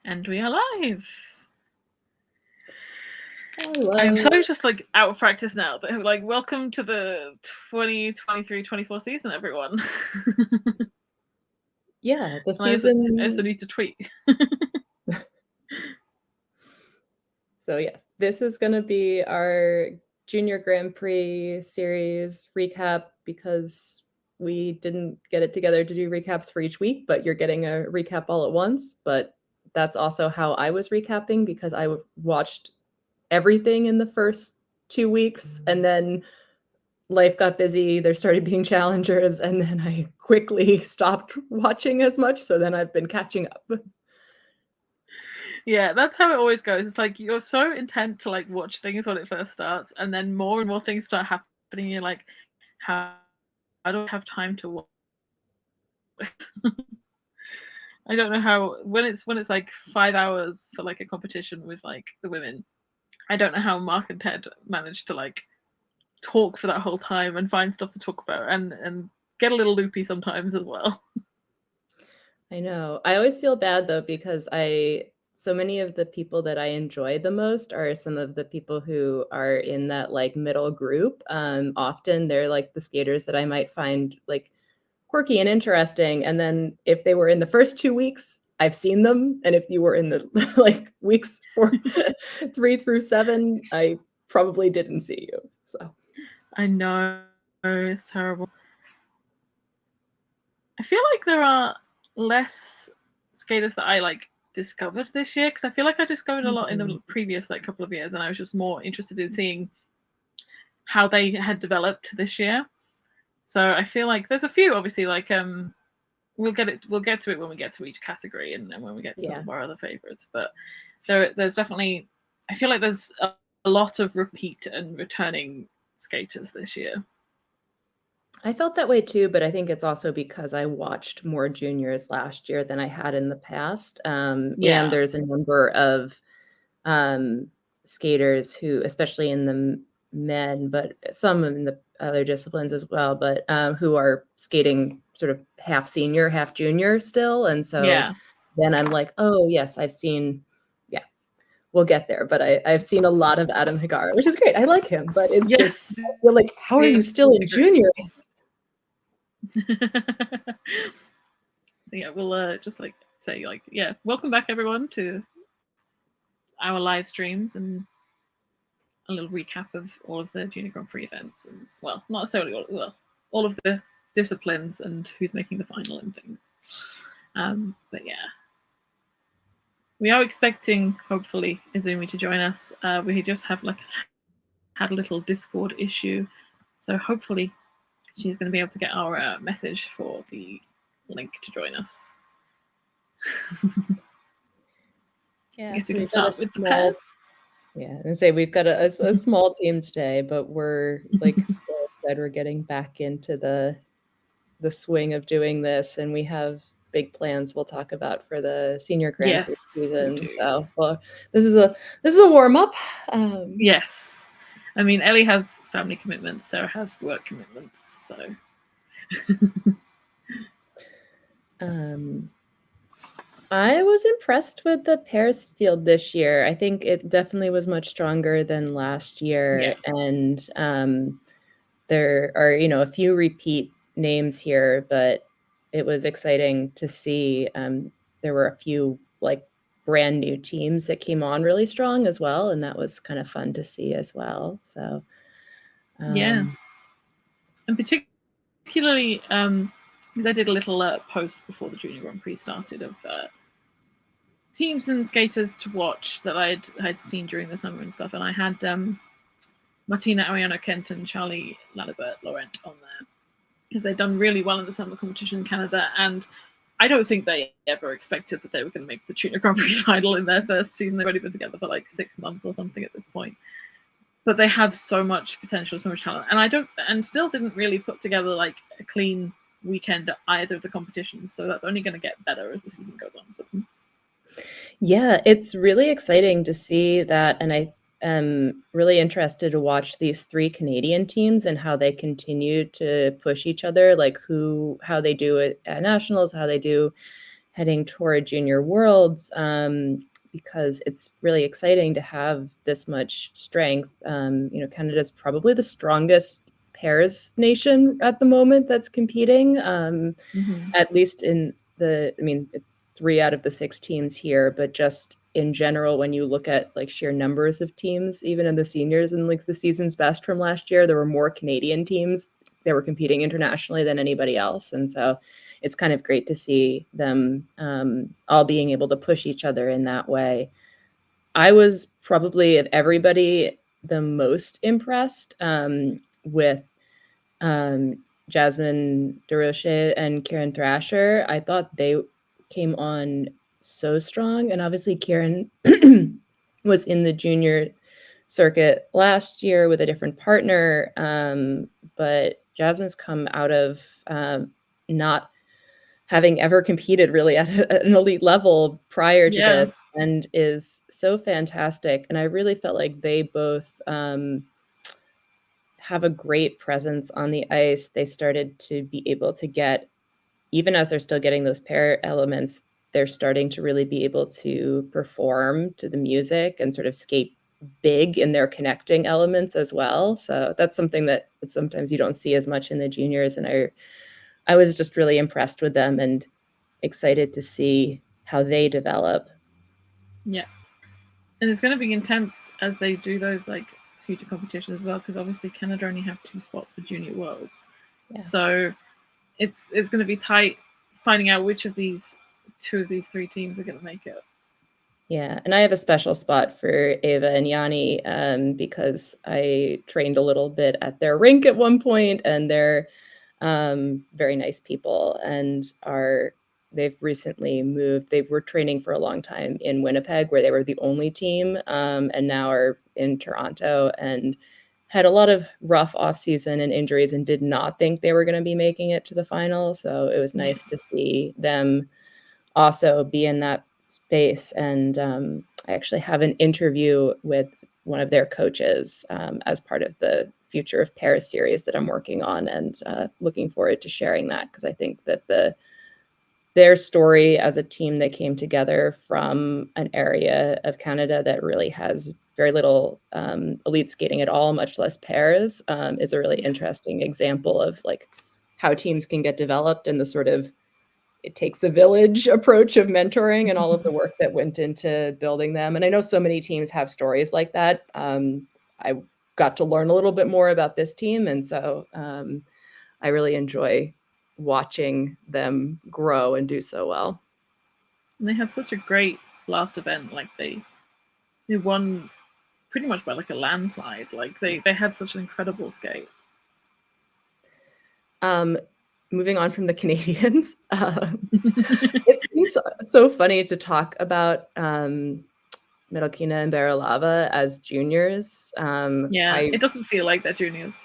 And we are live. Hello. I'm so just like out of practice now. But like, welcome to the 2023-24 season, everyone. Yeah, the And season. I also need to tweet. So yes, this is going to be our Junior Grand Prix series recap because we didn't get it together to do recaps for each week, but you're getting a recap all at once. But that's also how I was recapping because I watched everything in the first 2 weeks and then life got busy, there started being challengers, and then I quickly stopped watching as much, so then I've been catching up. Yeah, that's how it always goes. It's like you're so intent to like watch things when it first starts, and then more and more things start happening. You're like, how I don't have time to watch. I don't know how when it's like 5 hours for like a competition with like the women. I don't know how Mark and Ted managed to like talk for that whole time and find stuff to talk about and get a little loopy sometimes as well. I know. I always feel bad though because so many of the people that I enjoy the most are some of the people who are in that like middle group. Often they're like the skaters that I might find like quirky and interesting. And then if they were in the first 2 weeks, I've seen them. And if you were in the like weeks 3 through 7, I probably didn't see you. So I know it's terrible. I feel like there are less skaters that I like discovered this year because I feel like I discovered a lot in the previous like couple of years, and I was just more interested in seeing how they had developed this year. So I feel like there's a few, obviously, like we'll get to it when we get to each category and then when we get to some of our other favorites. But there's definitely, I feel like there's a lot of repeat and returning skaters this year. I felt that way too, but I think it's also because I watched more juniors last year than I had in the past. And there's a number of skaters who, especially in the men, but some in the other disciplines as well, but who are skating sort of half senior, half junior still. And so then I'm like, oh, yes, I've seen, we'll get there. But I've seen a lot of Adam Higara, which is great. I like him, but it's just, I feel like, how are you still in juniors? So yeah, we'll just like say like, yeah, welcome back everyone to our live streams and a little recap of all of the Junior Grand Prix events, and well, not necessarily all of the disciplines and who's making the final and things. But yeah, we are expecting hopefully Izumi to join us. We just have like had a little Discord issue, so hopefully she's going to be able to get our message for the link to join us. Yeah, I guess we can start with the pairs. Yeah, and say we've got a small team today, but we're like said, we're getting back into the swing of doing this, and we have big plans we'll talk about for the Senior Grand Prix season. So, well, this is a warm up. Yes, I mean Ellie has family commitments, Sarah has work commitments, so. I was impressed with the pairs field this year. I think it definitely was much stronger than last year. Yeah. And there are, a few repeat names here, but it was exciting to see. There were a few like brand new teams that came on really strong as well. And that was kind of fun to see as well. So, yeah. And particularly, because I did a little post before the Junior Grand Prix started of teams and skaters to watch that I'd seen during the summer and stuff, and I had Martina Ariano Kent and Charlie Lalibert Laurent on there because they'd done really well in the summer competition in Canada, and I don't think they ever expected that they were going to make the Junior Grand Prix final in their first season. They've already been together for like 6 months or something at this point. But they have so much potential, so much talent, and still didn't really put together like a clean weekend at either of the competitions. So that's only going to get better as the season goes on for them. Yeah, it's really exciting to see that, and I am really interested to watch these 3 Canadian teams and how they continue to push each other, like how they do it at nationals, how they do heading toward Junior Worlds, because it's really exciting to have this much strength. Canada's probably the strongest pairs nation at the moment that's competing, at least in the, 3 out of the 6 teams here, but just in general, when you look at like sheer numbers of teams, even in the seniors and like the season's best from last year, there were more Canadian teams that were competing internationally than anybody else. And so it's kind of great to see them all being able to push each other in that way. I was probably, of everybody, the most impressed with Jasmine DeRoche and Kieran Thrasher. I thought they came on so strong. And obviously Kieran was in the junior circuit last year with a different partner. But Jasmine's come out of not having ever competed really at an elite level prior to this, and is so fantastic. And I really felt like they both have a great presence on the ice. They started to be able to get, even as they're still getting those pair elements, they're starting to really be able to perform to the music and sort of skate big in their connecting elements as well. So that's something that sometimes you don't see as much in the juniors. And I was just really impressed with them and excited to see how they develop. Yeah. And it's going to be intense as they do those like future competitions as well, because obviously Canada only have 2 spots for Junior Worlds. Yeah. So it's going to be tight finding out which of these 2 of these 3 teams are going to make it. Yeah, and I have a special spot for Ava and Yanni because I trained a little bit at their rink at one point, and they're very nice people, and they've recently moved. They were training for a long time in Winnipeg, where they were the only team, and now are in Toronto, and had a lot of rough off-season and injuries and did not think they were going to be making it to the final. So it was nice to see them also be in that space. And I actually have an interview with one of their coaches as part of the Future of Paris series that I'm working on, and looking forward to sharing that, because I think that their story as a team that came together from an area of Canada that really has very little elite skating at all, much less pairs, is a really interesting example of like how teams can get developed, and the sort of it takes a village approach of mentoring and all of the work that went into building them. And I know so many teams have stories like that. I got to learn a little bit more about this team, and so I really enjoy watching them grow and do so well. And they had such a great last event. Like they won pretty much by like a landslide. Like they had such an incredible skate. Moving on from the Canadians, it seems so funny to talk about Medalkina and Berilava as juniors. It doesn't feel like they're juniors.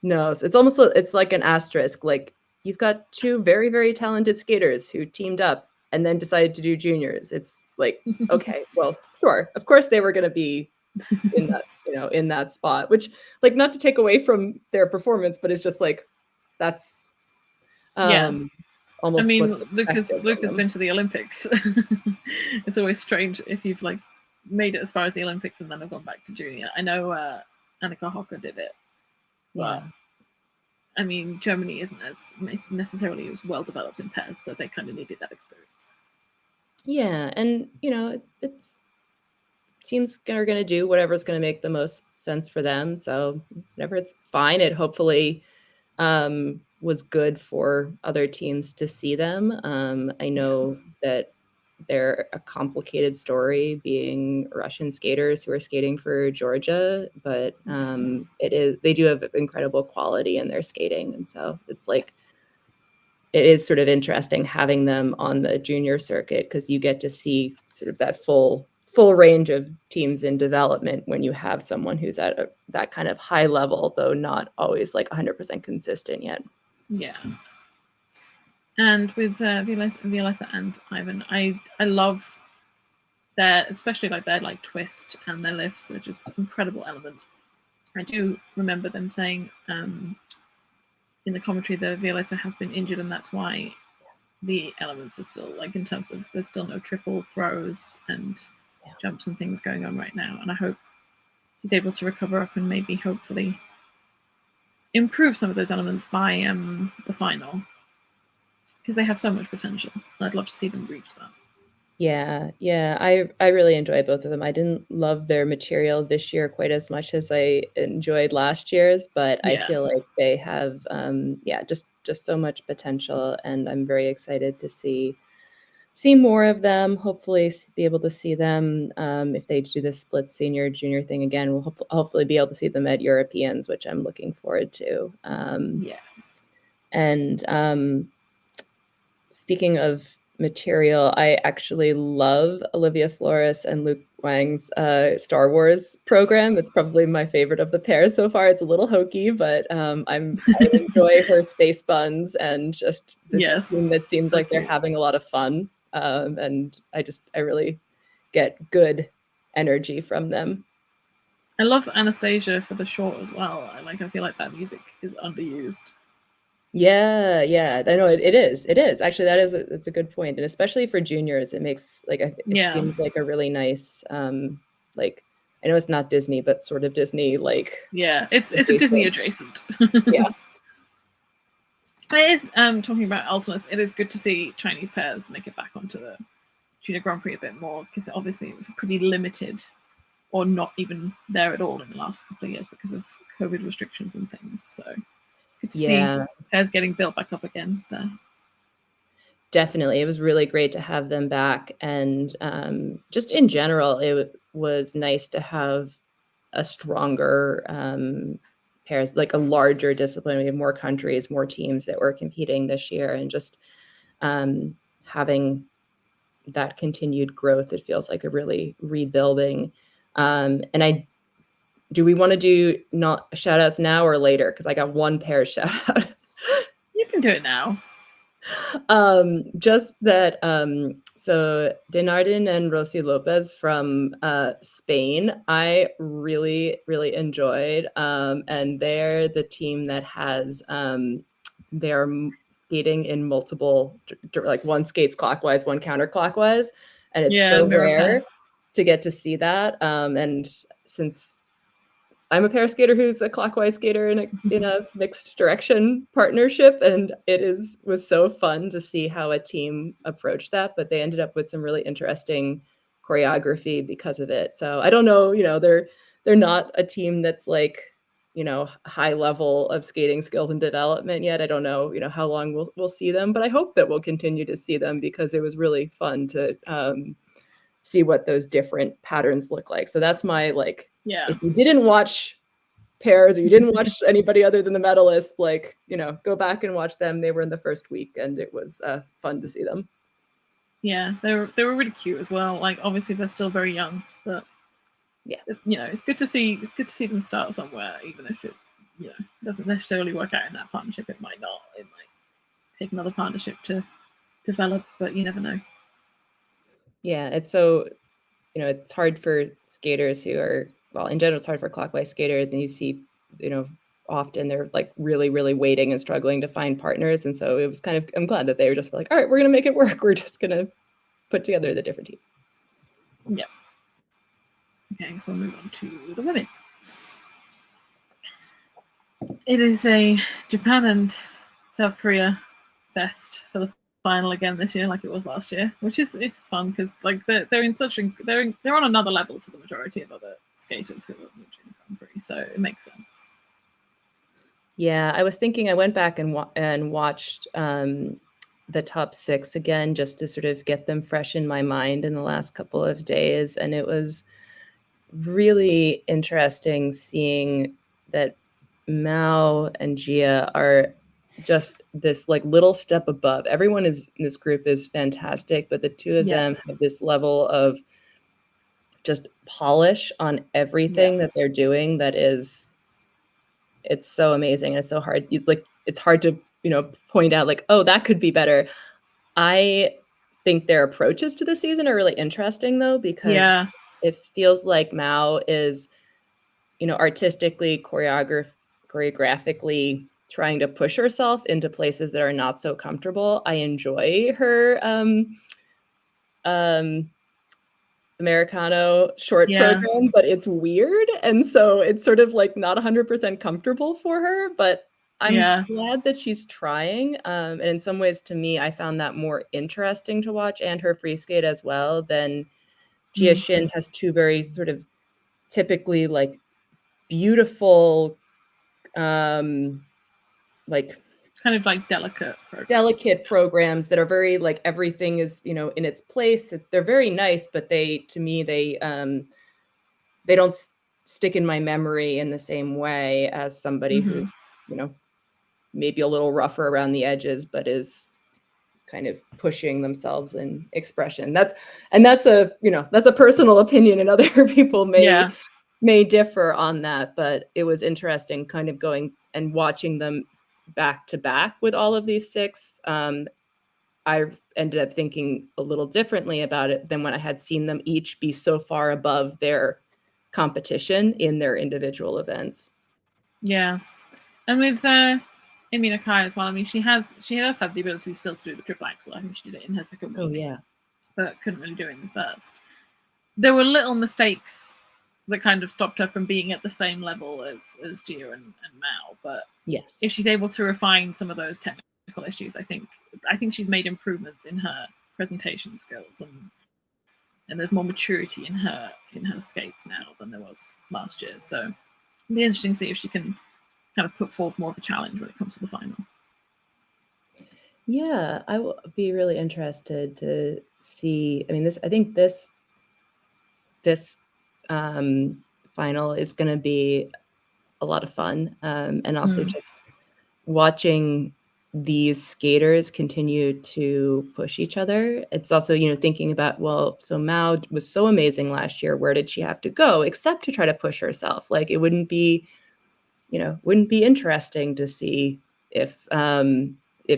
No, so it's like an asterisk. Like, you've got 2 very, very talented skaters who teamed up and then decided to do juniors. It's like, okay, well, sure, of course they were going to be in that, in that spot. Which, like, not to take away from their performance, but it's just like that's almost. I mean, Luke has been to the Olympics. It's always strange if you've like made it as far as the Olympics and then have gone back to junior. I know Annika Hocker did it, but I mean, Germany isn't as necessarily as well developed in pairs, so they kind of needed that experience. Yeah, and it's teams are going to do whatever's going to make the most sense for them. So whatever, it's fine. It hopefully was good for other teams to see them. I know that they're a complicated story, being Russian skaters who are skating for Georgia, but they do have incredible quality in their skating, and so it's like it is sort of interesting having them on the junior circuit, because you get to see sort of that full range of teams in development when you have someone who's at that kind of high level, though not always like 100% consistent yet. Yeah. And with Violetta and Ivan, I love their, especially like their like twist and their lifts. They're just incredible elements. I do remember them saying in the commentary that Violetta has been injured, and that's why the elements are still, like, in terms of there's still no triple throws and jumps and things going on right now. And I hope he's able to recover up and maybe hopefully improve some of those elements by the final, because they have so much potential. I'd love to see them reach that. Yeah, I really enjoy both of them. I didn't love their material this year quite as much as I enjoyed last year's, but I feel like they have just so much potential, and I'm very excited to see more of them. Hopefully be able to see them if they do this split senior junior thing again. We'll hopefully be able to see them at Europeans, which I'm looking forward to. And speaking of material, I actually love Olivia Flores and Luke Wang's Star Wars program. It's probably my favorite of the pair so far. It's a little hokey, but I enjoy her space buns, and just a team that seems like they're having a lot of fun. And I really get good energy from them. I love Anastasia for the short as well. I feel like that music is underused. Yeah, I know it is. Actually, it's a good point. And especially for juniors, it makes it seems like a really nice like, I know it's not Disney, but sort of Disney, like, it's a Disney adjacent. Yeah. It is talking about alternates, it is good to see Chinese pairs make it back onto the Junior Grand Prix a bit more, because obviously it was pretty limited or not even there at all in the last couple of years because of COVID restrictions and things. So good to see pairs getting built back up again there. Definitely. It was really great to have them back. And just in general, it was nice to have a stronger pairs, like a larger discipline. We have more countries, more teams that were competing this year, and just having that continued growth. It feels like a really rebuilding. And do we want to do not shout outs now or later? Because I got one pair shout out. You can do it now. Just that so Denardin and Rosy Lopez from Spain, I really enjoyed, and they're the team that has they're skating in multiple, like one skates clockwise, one counterclockwise, and it's so rare to get to see that. And since I'm a pair skater who's a clockwise skater in a mixed direction partnership, and was so fun to see how a team approached that. But they ended up with some really interesting choreography because of it. So I don't know, they're not a team that's like, high level of skating skills and development yet. I don't know, how long we'll see them, but I hope that we'll continue to see them, because it was really fun to see what those different patterns look like. So that's my if you didn't watch pairs, or you didn't watch anybody other than the medalists, go back and watch them. They were in the first week, and it was fun to see them. Yeah, they were really cute as well. Like, obviously they're still very young, but it's good to see them start somewhere, even if it doesn't necessarily work out in that partnership. It might not. It might take another partnership to develop, but you never know. Yeah, it's so it's hard for skaters who are, well, in general, it's hard for clockwise skaters, and you see, often they're like really waiting and struggling to find partners. And so it was I'm glad that they were just like, all right, we're going to make it work. We're just going to put together the different teams. Yeah. Okay, so we'll move on to the women. It is a Japan and South Korea fest for the final again this year, like it was last year, which it's fun because they're on another level to the majority of other skaters who are in the Junior Grand Prix, so it makes sense. Yeah, I was thinking, I went back and watched the top 6 again, just to sort of get them fresh in my mind in the last couple of days, and it was really interesting seeing that Mao and Gia are just this little step above. Everyone in this group is fantastic, but the two of them have this level of just polish on everything that they're doing that it's so amazing, and it's so hard. It's hard to point out oh, that could be better. I think their approaches to the season are really interesting, though, because it feels like Mao is artistically, choreographically trying to push herself into places that are not so comfortable. I enjoy her Americano short program, but it's weird, and so it's sort of like not 100% comfortable for her, but I'm glad that she's trying, and in some ways, to me, I found that more interesting to watch, and her free skate as well, than Jia Shin has two very sort of typically, like, beautiful, like kind of like delicate programs that are very like everything is, you know, in its place. They're very nice, but to me, they don't stick in my memory in the same way as somebody who's, you know, maybe a little rougher around the edges, but is kind of pushing themselves in expression. That's a, you know, that's a personal opinion, and other people may differ on that, but it was interesting kind of going and watching them back to back with all of these 6. I ended up thinking a little differently about it than when I had seen them each be so far above their competition in their individual events. Yeah. And with Amy Nakai as well, I mean, she does have the ability still to do the triple axel. I think she did it in her second week. Oh, yeah. But couldn't really do it in the first. There were little mistakes that kind of stopped her from being at the same level as Gia and Mao. But yes, if she's able to refine some of those technical issues, I think she's made improvements in her presentation skills, and there's more maturity in her skates now than there was last year. So it'll be interesting to see if she can kind of put forth more of a challenge when it comes to the final. Yeah, I will be really interested to see. I mean, I think this final is going to be a lot of fun, and also just watching these skaters continue to push each other. It's also, you know, thinking about, well, so Mao was so amazing last year. Where did she have to go except to try to push herself? Like, it wouldn't be interesting to see if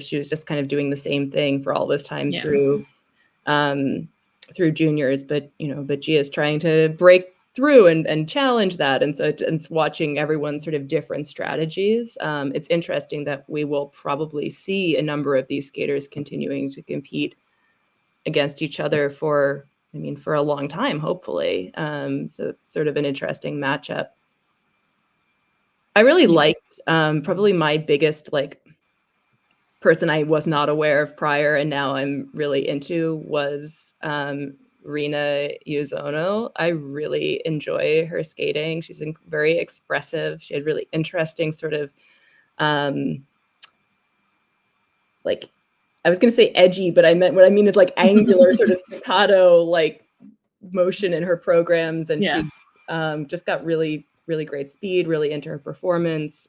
she was just kind of doing the same thing for all this time through juniors, but Gia is trying to break through and challenge that, and so it's watching everyone's sort of different strategies. It's interesting that we will probably see a number of these skaters continuing to compete against each other for a long time, hopefully. So it's sort of an interesting matchup. I really liked, probably my biggest person I was not aware of prior and now I'm really into was Rina Yuzono. I really enjoy her skating. She's very expressive. She had really interesting sort of I was going to say edgy, but what I mean is like angular sort of staccato like motion in her programs, and she's just got really, really great speed, really into her performance.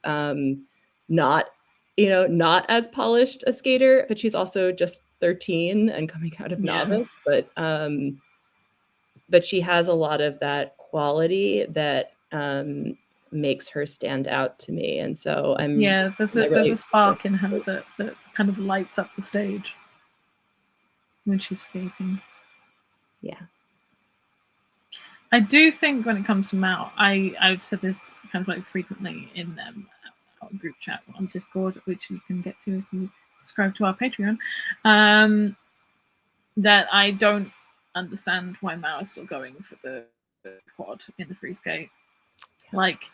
Not as polished a skater, but she's also just 13 and coming out of novice, but she has a lot of that quality that makes her stand out to me. And so there's a spark in her that kind of lights up the stage when she's skating. Yeah. I do think when it comes to Mao, I've said this kind of like frequently in our group chat on Discord, which you can get to if you subscribe to our Patreon, that I don't understand why Mao is still going for the quad in the free skate. Like,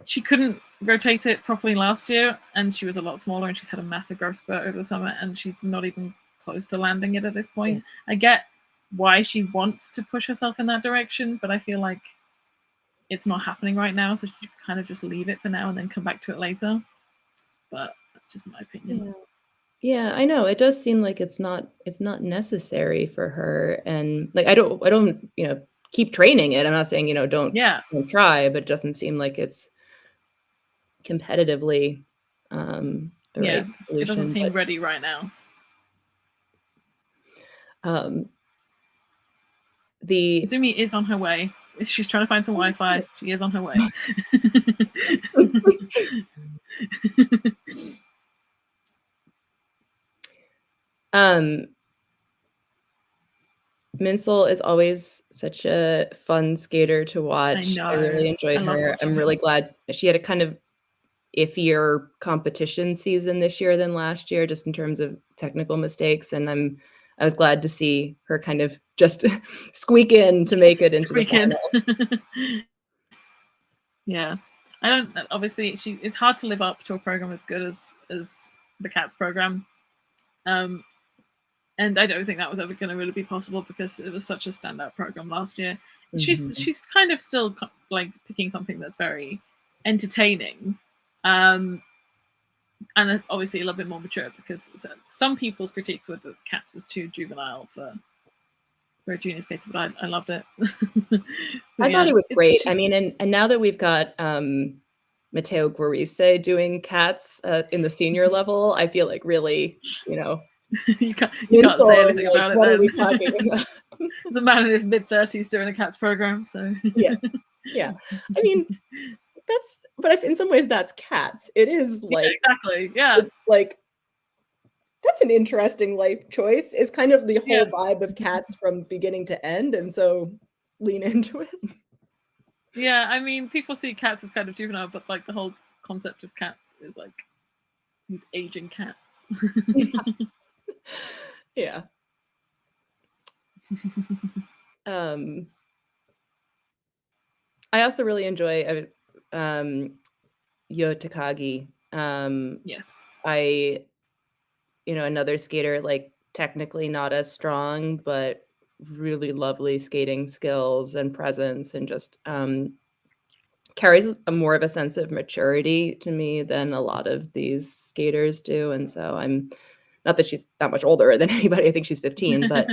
she couldn't rotate it properly last year, and she was a lot smaller, and she's had a massive growth spurt over the summer, and she's not even close to landing it at this point. Yeah. I get why she wants to push herself in that direction, but I feel like it's not happening right now, so she kind of just leave it for now and then come back to it later. But that's just my opinion. Yeah, I know. It does seem like it's not necessary for her, and like I don't keep training it. I'm not saying don't try, but it doesn't seem like it's competitively the right solution. It doesn't seem ready right now. The Izumi is on her way. She's trying to find some Wi-Fi. She is on her way. Minsel is always such a fun skater to watch. I really enjoyed her. I'm really glad she had a kind of iffier competition season this year than last year, just in terms of technical mistakes. And I was glad to see her kind of just squeak in to make it into the final. Yeah, I don't. Obviously, it's hard to live up to a program as good as the Cats program, and I don't think that was ever going to really be possible because it was such a standout program last year. Mm-hmm. She's kind of still like picking something that's very entertaining, and obviously a little bit more mature because some people's critiques were that Cats was too juvenile for a junior skater, but I loved it. I thought it was great. I mean, and now that we've got Matteo Guarise doing Cats in the senior level, I feel like really, you can't say anything about it. What are we talking about? There's a man in his mid-30s doing a Cats program, so yeah. I mean, but in some ways that's Cats. It is like exactly, yeah. It's like that's an interesting life choice. It's kind of the whole vibe of Cats from beginning to end, and so lean into it. Yeah, I mean, people see Cats as kind of juvenile, but like the whole concept of Cats is like these aging cats. Yeah. I also really enjoy Yo Takagi. Yes. Another skater, like technically not as strong, but really lovely skating skills and presence, and just carries more of a sense of maturity to me than a lot of these skaters do. And so I'm not that she's that much older than anybody. I think she's 15, but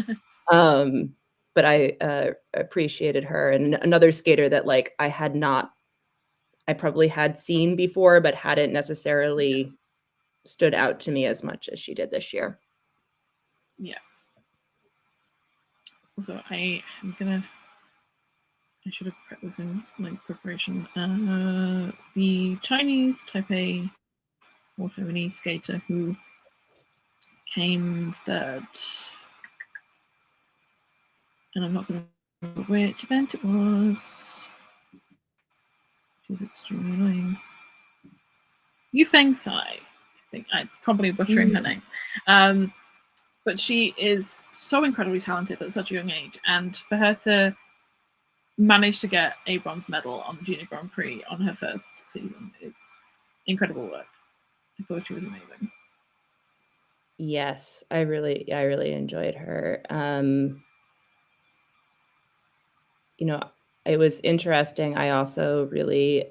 I appreciated her. And another skater that like I probably had seen before, but hadn't necessarily stood out to me as much as she did this year. Yeah. Also, I should have put this in like preparation. The Chinese Taipei or Taiwanese skater who came third, and I'm not going to remember which event it was. She's extremely annoying. Yufeng Sai. I think I'm probably butchering her name. But she is so incredibly talented at such a young age, and for her to manage to get a bronze medal on the Junior Grand Prix on her first season is incredible work. I thought she was amazing. Yes, I really enjoyed her. It was interesting. I also really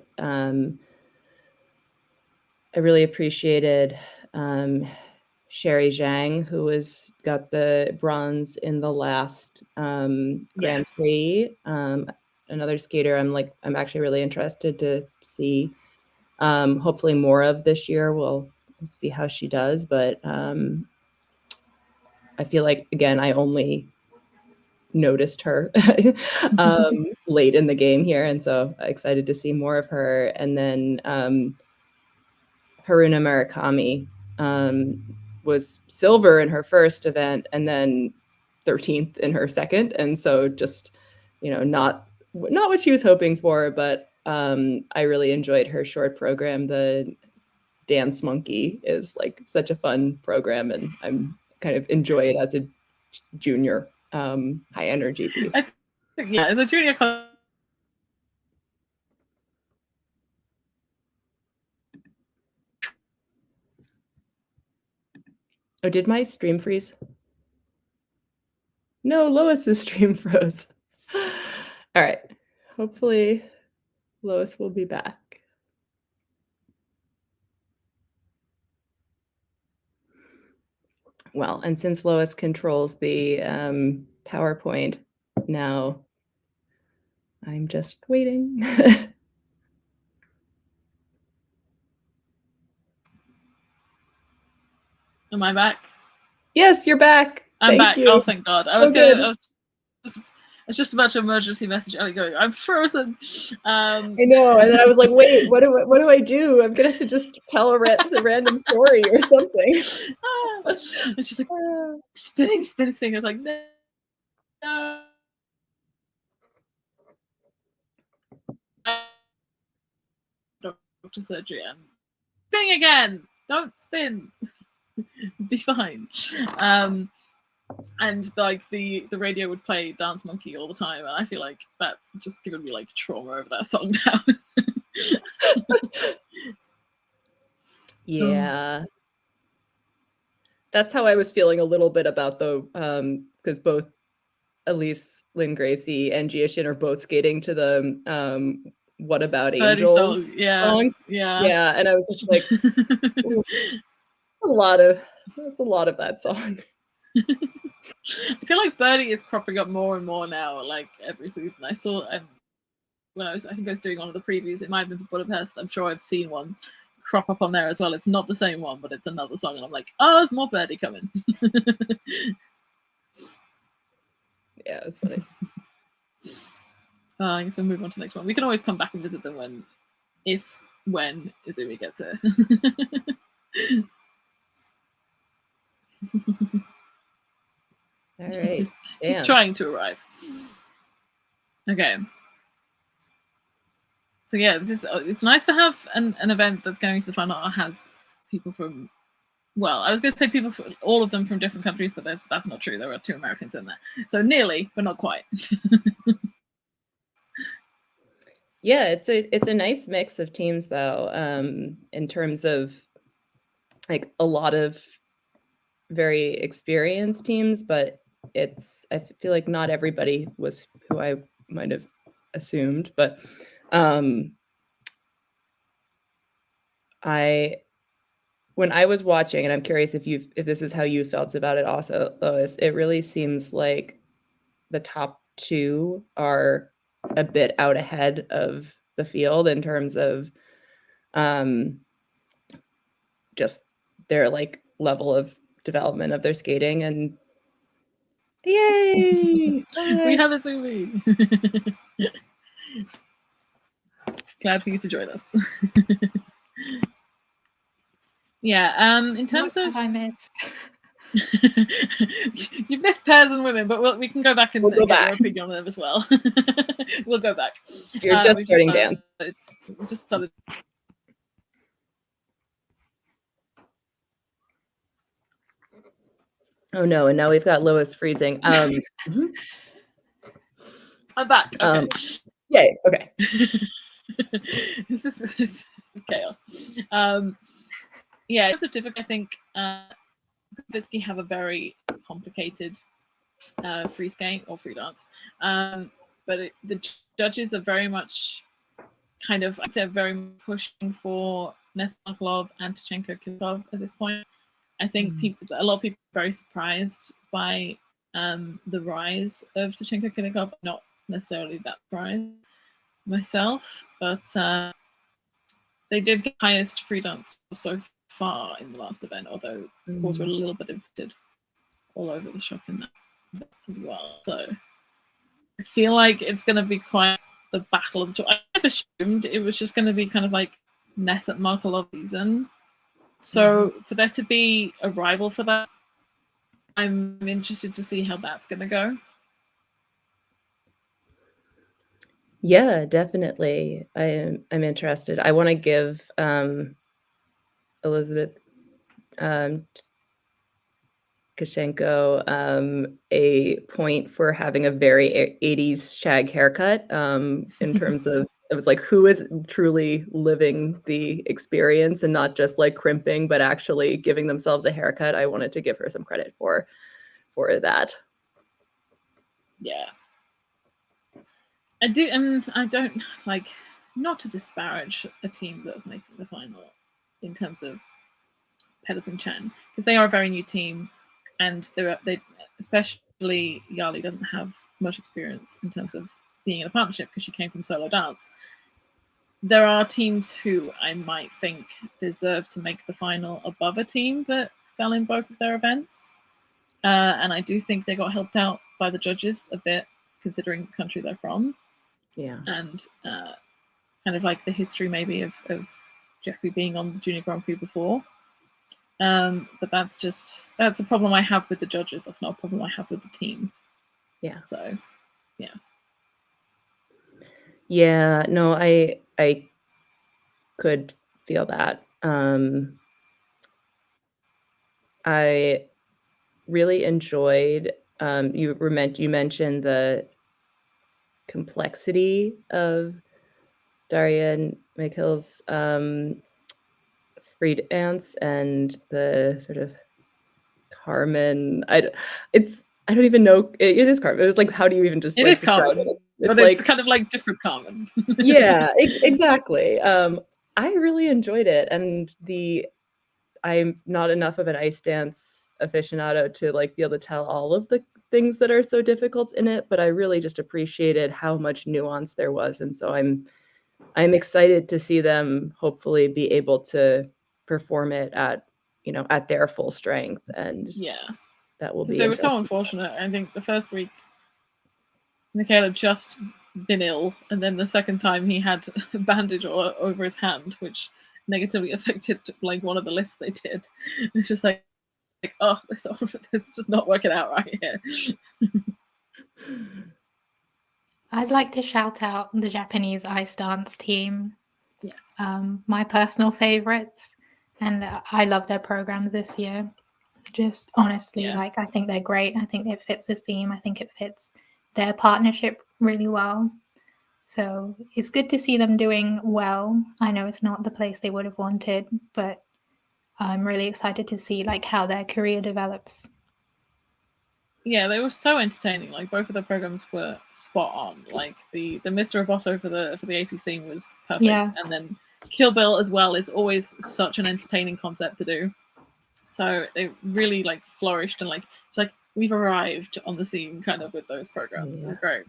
appreciated Sherry Zhang, who got the bronze in the last Grand Prix. Another skater I'm actually really interested to see hopefully more of this year. We'll see how she does, but I feel like, again, I only noticed her late in the game here, and so excited to see more of her. And then Haruna Murakami was silver in her first event and then 13th in her second, and so just not what she was hoping for, but I really enjoyed her short program. The Dance Monkey is like such a fun program, and I'm kind of enjoy it as a junior high energy piece. As a junior club. Oh, did my stream freeze? No, Lois's stream froze. All right. Hopefully Lois will be back. Well, and since Lois controls the PowerPoint now, I'm just waiting. Am I back? Yes, you're back. I'm back. You. Oh, thank God. I was just about to emergency message Ellie going, I'm frozen. I know, and then I was like, wait, what do I do? I'm gonna have to just tell a random story or something. And she's like, spinning. I was like, no. Doctor surgery, and spinning again. Don't spin. Be fine. And like the radio would play Dance Monkey all the time, and I feel like that's just given me like trauma over that song now. Yeah. That's how I was feeling a little bit about the because both Elise Lynn Gracie and Gia Shin are both skating to the What About Angels song. Yeah, and I was just like, oof, that's a lot of that song. I feel like Birdie is cropping up more and more now, like every season. I saw when I think I was doing one of the previews, it might have been for Budapest. I'm sure I've seen one crop up on there as well. It's not the same one, but it's another song, and I'm like, oh, there's more Birdie coming. Yeah, it's funny. I guess we'll move on to the next one. We can always come back and visit them when Izumi gets here. All right. She's trying to arrive. Okay. So yeah, it's nice to have an event that's going to the final that has people from, well, I was going to say people from all of them from different countries, but that's not true. There are 2 Americans in there. So nearly, but not quite. Yeah, it's a nice mix of teams though, in terms of like a lot of very experienced teams, but I feel like not everybody was who I might have assumed, but when I was watching, and I'm curious if this is how you felt about it also, Lois, it really seems like the top 2 are a bit out ahead of the field in terms of just their like level of development of their skating, and yay! We have Izumi. Glad for you to join us. Yeah, in terms what of have I missed? You've missed pairs and women, but we can go back and We'll go get back. your opinion on them as well. We'll go back. You're just starting dance. Just started. Oh no, and now we've got Lois freezing. I'm back. Okay. Yay, okay. This is chaos. Yeah, in terms of difficulty, I think Vitsky have a very complicated free skate or free dance, but the judges are very much kind of, they're very pushing for Nesmarklov and Tachenko Kilkov at this point. I think a lot of people are very surprised by the rise of Tachenko Kilkov. Not necessarily that surprised myself, but they did get highest free dance so far in the last event, although scores were a little bit inflated all over the shop in that as well. So I feel like it's going to be quite the battle of the two. I assumed it was just going to be kind of like Ness at Markelov season. So for there to be a rival for that, I'm interested to see how that's going to go. Yeah, definitely. I'm interested. I want to give Elizabeth Kashenko a point for having a very 80s shag haircut, in terms of, it was like, who is truly living the experience and not just like crimping, but actually giving themselves a haircut. I wanted to give her some credit for that. Yeah. I do, and I don't like, not to disparage a team that's making the final in terms of Pedersen Chen, because they are a very new team, and they especially Yali doesn't have much experience in terms of being in a partnership because she came from solo dance. There are teams who I might think deserve to make the final above a team that fell in both of their events, and I do think they got helped out by the judges a bit, considering the country they're from. Yeah, and kind of like the history maybe of Jeffrey being on the Junior Grand Prix before. But that's a problem I have with the judges. That's not a problem I have with the team. Yeah. So, yeah. Yeah, no, I could feel that. I really enjoyed, you mentioned the complexity of Daria and Mikhil's free dance and the sort of Carmen. I don't even know. It is Carmen. It's like, how do you even just It like is describe Carmen, it? but it's kind of like different Carmen. Yeah, exactly. I really enjoyed it, and I'm not enough of an ice dance aficionado to like be able to tell all of the things that are so difficult in it, but I really just appreciated how much nuance there was, and so I'm excited to see them hopefully be able to perform it at their full strength, and Yeah, that will because be they were so interesting. unfortunate. I think the first week, Mikhail had just been ill, and then the second time he had a bandage over his hand, which negatively affected like one of the lifts they did. It's just like oh, this is just not working out right here. I'd like to shout out the Japanese ice dance team. Yeah. My personal favorites, and I love their programs this year. Just honestly, Yeah. I think they're great. I think it fits the theme. I think it fits their partnership really well. So it's good to see them doing well. I know it's not the place they would have wanted, but I'm really excited to see how their career develops. Yeah, they were so entertaining. Like both of the programs were spot on. Like the Mr. Roboto for the 80s theme was perfect, Yeah. and then Kill Bill as well is always such an entertaining concept to do. So they really flourished, and it's like we've arrived on the scene kind of with those programs. Yeah. It was great.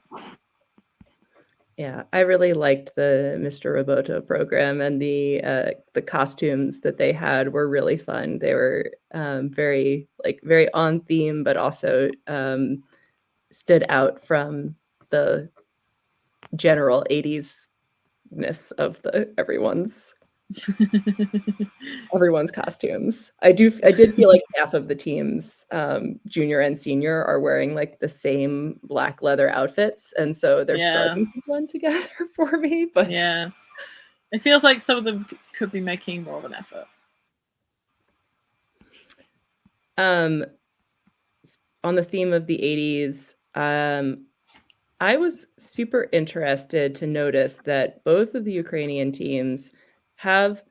Yeah, I really liked the Mr. Roboto program, and the costumes that they had were really fun. They were very on theme, but also stood out from the general 80s-ness of everyone's costumes. I did feel like half of the teams, junior and senior, are wearing the same black leather outfits, and so they're starting to blend together for me. But yeah, it feels like some of them could be making more of an effort. On the theme of the 80s, I was super interested to notice that both of the Ukrainian teams have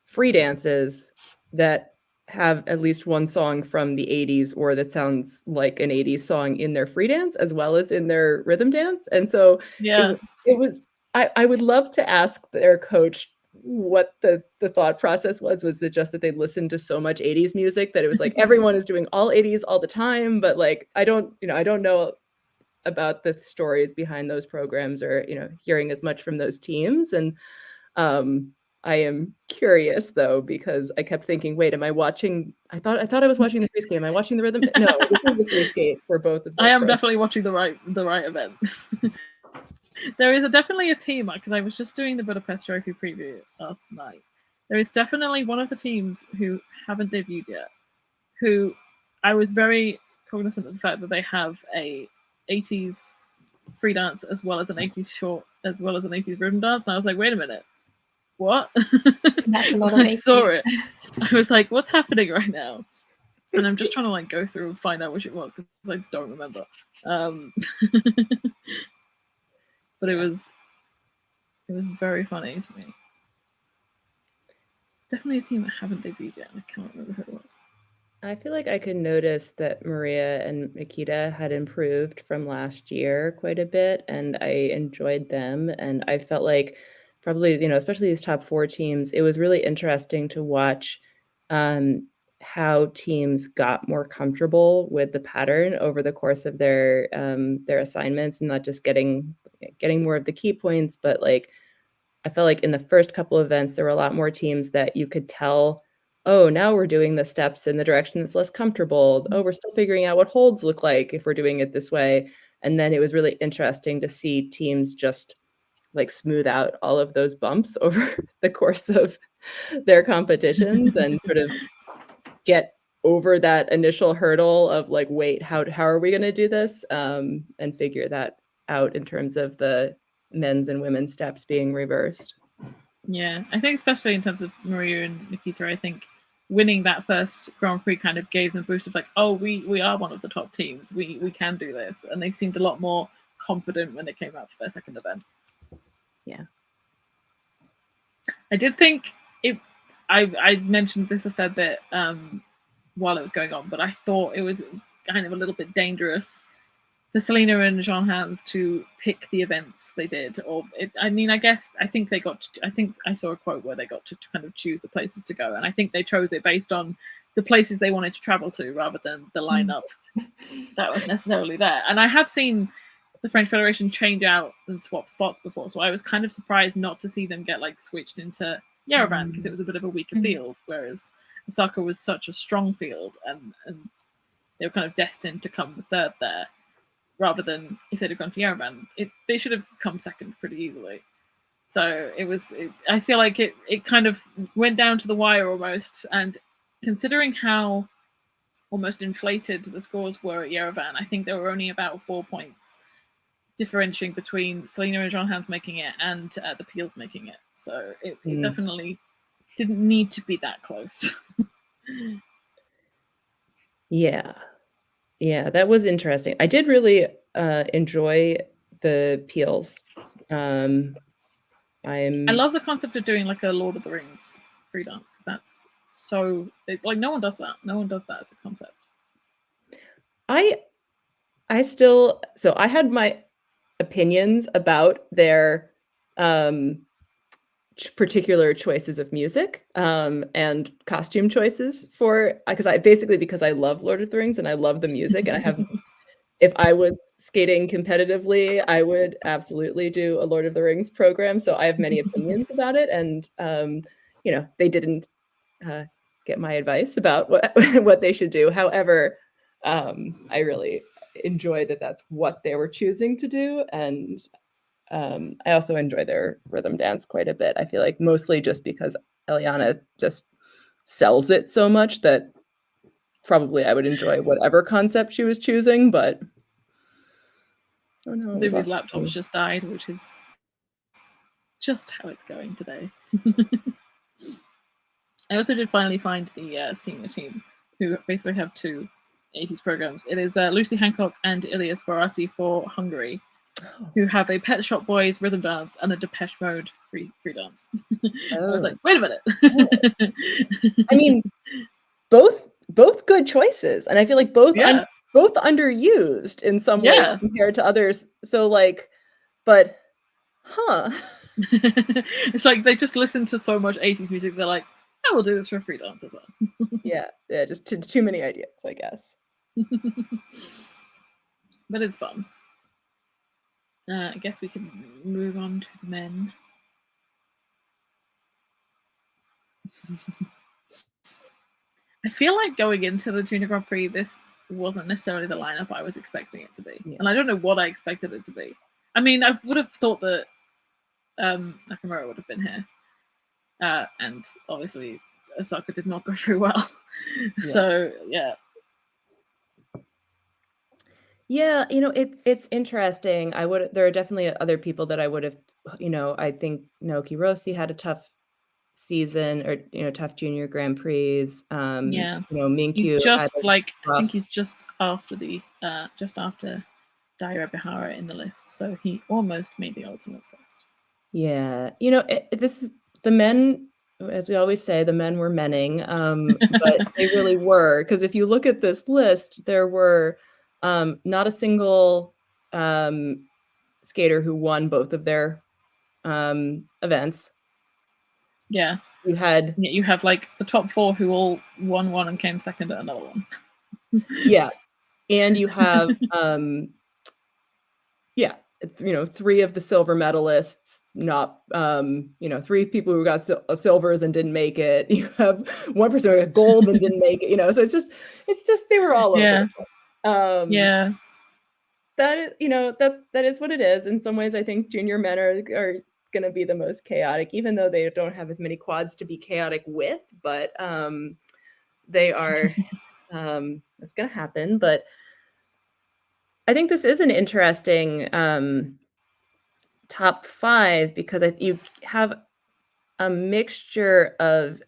free dances that have at least one song from the 80s or that sounds like an 80s song in their free dance as well as in their rhythm dance. And so Yeah, it was I would love to ask their coach what the thought process was. Was it just that they listened to so much 80s music that it was like everyone is doing all 80s all the time, but I don't know about the stories behind those programs or hearing as much from those teams. And I am curious though, because I kept thinking, wait, am I watching? I thought I was watching the free skate. Am I watching the rhythm? No, this is the free skate for both of them. I am definitely watching the right event. There is definitely a team, because I was just doing the Budapest Trophy preview last night. There is definitely one of the teams who haven't debuted yet, who I was very cognizant of the fact that they have a 80s free dance as well as an 80s short as well as an 80s rhythm dance, and I was like, wait a minute, what? That's a lot of 80s. I saw it. I was like, what's happening right now? And I'm just trying to go through and find out which it was because I don't remember. But it was very funny to me. It's definitely a team that haven't debuted yet, and I can't remember who it was. I feel like I could notice that Maria and Nikita had improved from last year quite a bit, and I enjoyed them. And I felt like probably, especially these top 4 teams, it was really interesting to watch how teams got more comfortable with the pattern over the course of their assignments, and not just getting more of the key points, but I felt like in the first couple of events, there were a lot more teams that you could tell, oh, now we're doing the steps in the direction that's less comfortable. Oh, we're still figuring out what holds look like if we're doing it this way. And then it was really interesting to see teams just smooth out all of those bumps over the course of their competitions and sort of get over that initial hurdle of wait, how are we going to do this? And figure that out in terms of the men's and women's steps being reversed. Yeah, I think especially in terms of Maria and Nikita, I think winning that first Grand Prix kind of gave them a boost of like, oh, we are one of the top teams. We can do this, and they seemed a lot more confident when they came out for their second event. Yeah, I did think it. I mentioned this a fair bit while it was going on, but I thought it was kind of a little bit dangerous for Selena and Jean Hans to pick the events they did. I think they got. I think I saw a quote where they got to kind of choose the places to go, and I think they chose it based on the places they wanted to travel to rather than the lineup that was necessarily there. And I have seen the French Federation change out and swap spots before, so I was kind of surprised not to see them get like switched into Yerevan because it was a bit of a weaker field, whereas Osaka was such a strong field, and they were kind of destined to come third there, rather than if they'd have gone to Yerevan, they should have come second pretty easily. So I feel like it kind of went down to the wire almost, and considering how almost inflated the scores were at Yerevan, I think there were only about 4 points differentiating between Selena and Jean Hans making it and the Peels making it. So it definitely didn't need to be that close. Yeah, that was interesting. I did really enjoy the Peels. I love the concept of doing like a Lord of the Rings free dance because that's so like no one does that. No one does that as a concept. I had my opinions about their particular choices of music and costume choices because I love Lord of the Rings and I love the music, and I have if I was skating competitively, I would absolutely do a Lord of the Rings program. So I have many opinions about it, and they didn't get my advice about what they should do. However, I really enjoy that that's what they were choosing to do, and I also enjoy their rhythm dance quite a bit. I feel like mostly just because Eliana just sells it so much that probably I would enjoy whatever concept she was choosing, but oh no, Izumi's laptop's just died, which is just how it's going today. I also did finally find the senior team, who basically have two 80s programs. It is Lucy Hancock and Ilya Swarati for Hungary, who have a Pet Shop Boys rhythm dance and a Depeche Mode free dance. I was like, wait a minute. I mean, both good choices, and I feel like both underused in some ways compared to others. So but it's like they just listen to so much 80s music, they're like, I will do this for free dance as well. yeah, just too many ideas, I guess. But it's fun. I guess we can move on to the men. I feel like going into the Junior Grand Prix, this wasn't necessarily the lineup I was expecting it to be. Yeah. And I don't know what I expected it to be. I mean, I would have thought that Nakamura would have been here. And obviously, Osaka did not go very well. Yeah. So, yeah. Yeah, it's interesting. There are definitely other people that I would have, I think Naoki Rossi had a tough season, or tough Junior Grand Prix. Minkyu. He's just I think he's just after Daira Bihara in the list, so he almost made the Ultimates list. Yeah, the men, as we always say, the men were menning, but they really were, because if you look at this list, there were not a single skater who won both of their events. Yeah. You have like the top four who all won one and came second at another one. Yeah. And you have three of the silver medalists, not three people who got silvers and didn't make it. You have one person who got gold and didn't make it, so it's just they were all over the place. Yeah. That is, that is what it is. In some ways, I think junior men are going to be the most chaotic, even though they don't have as many quads to be chaotic with, but they are it's going to happen. But I think this is an interesting top five, because you have a mixture of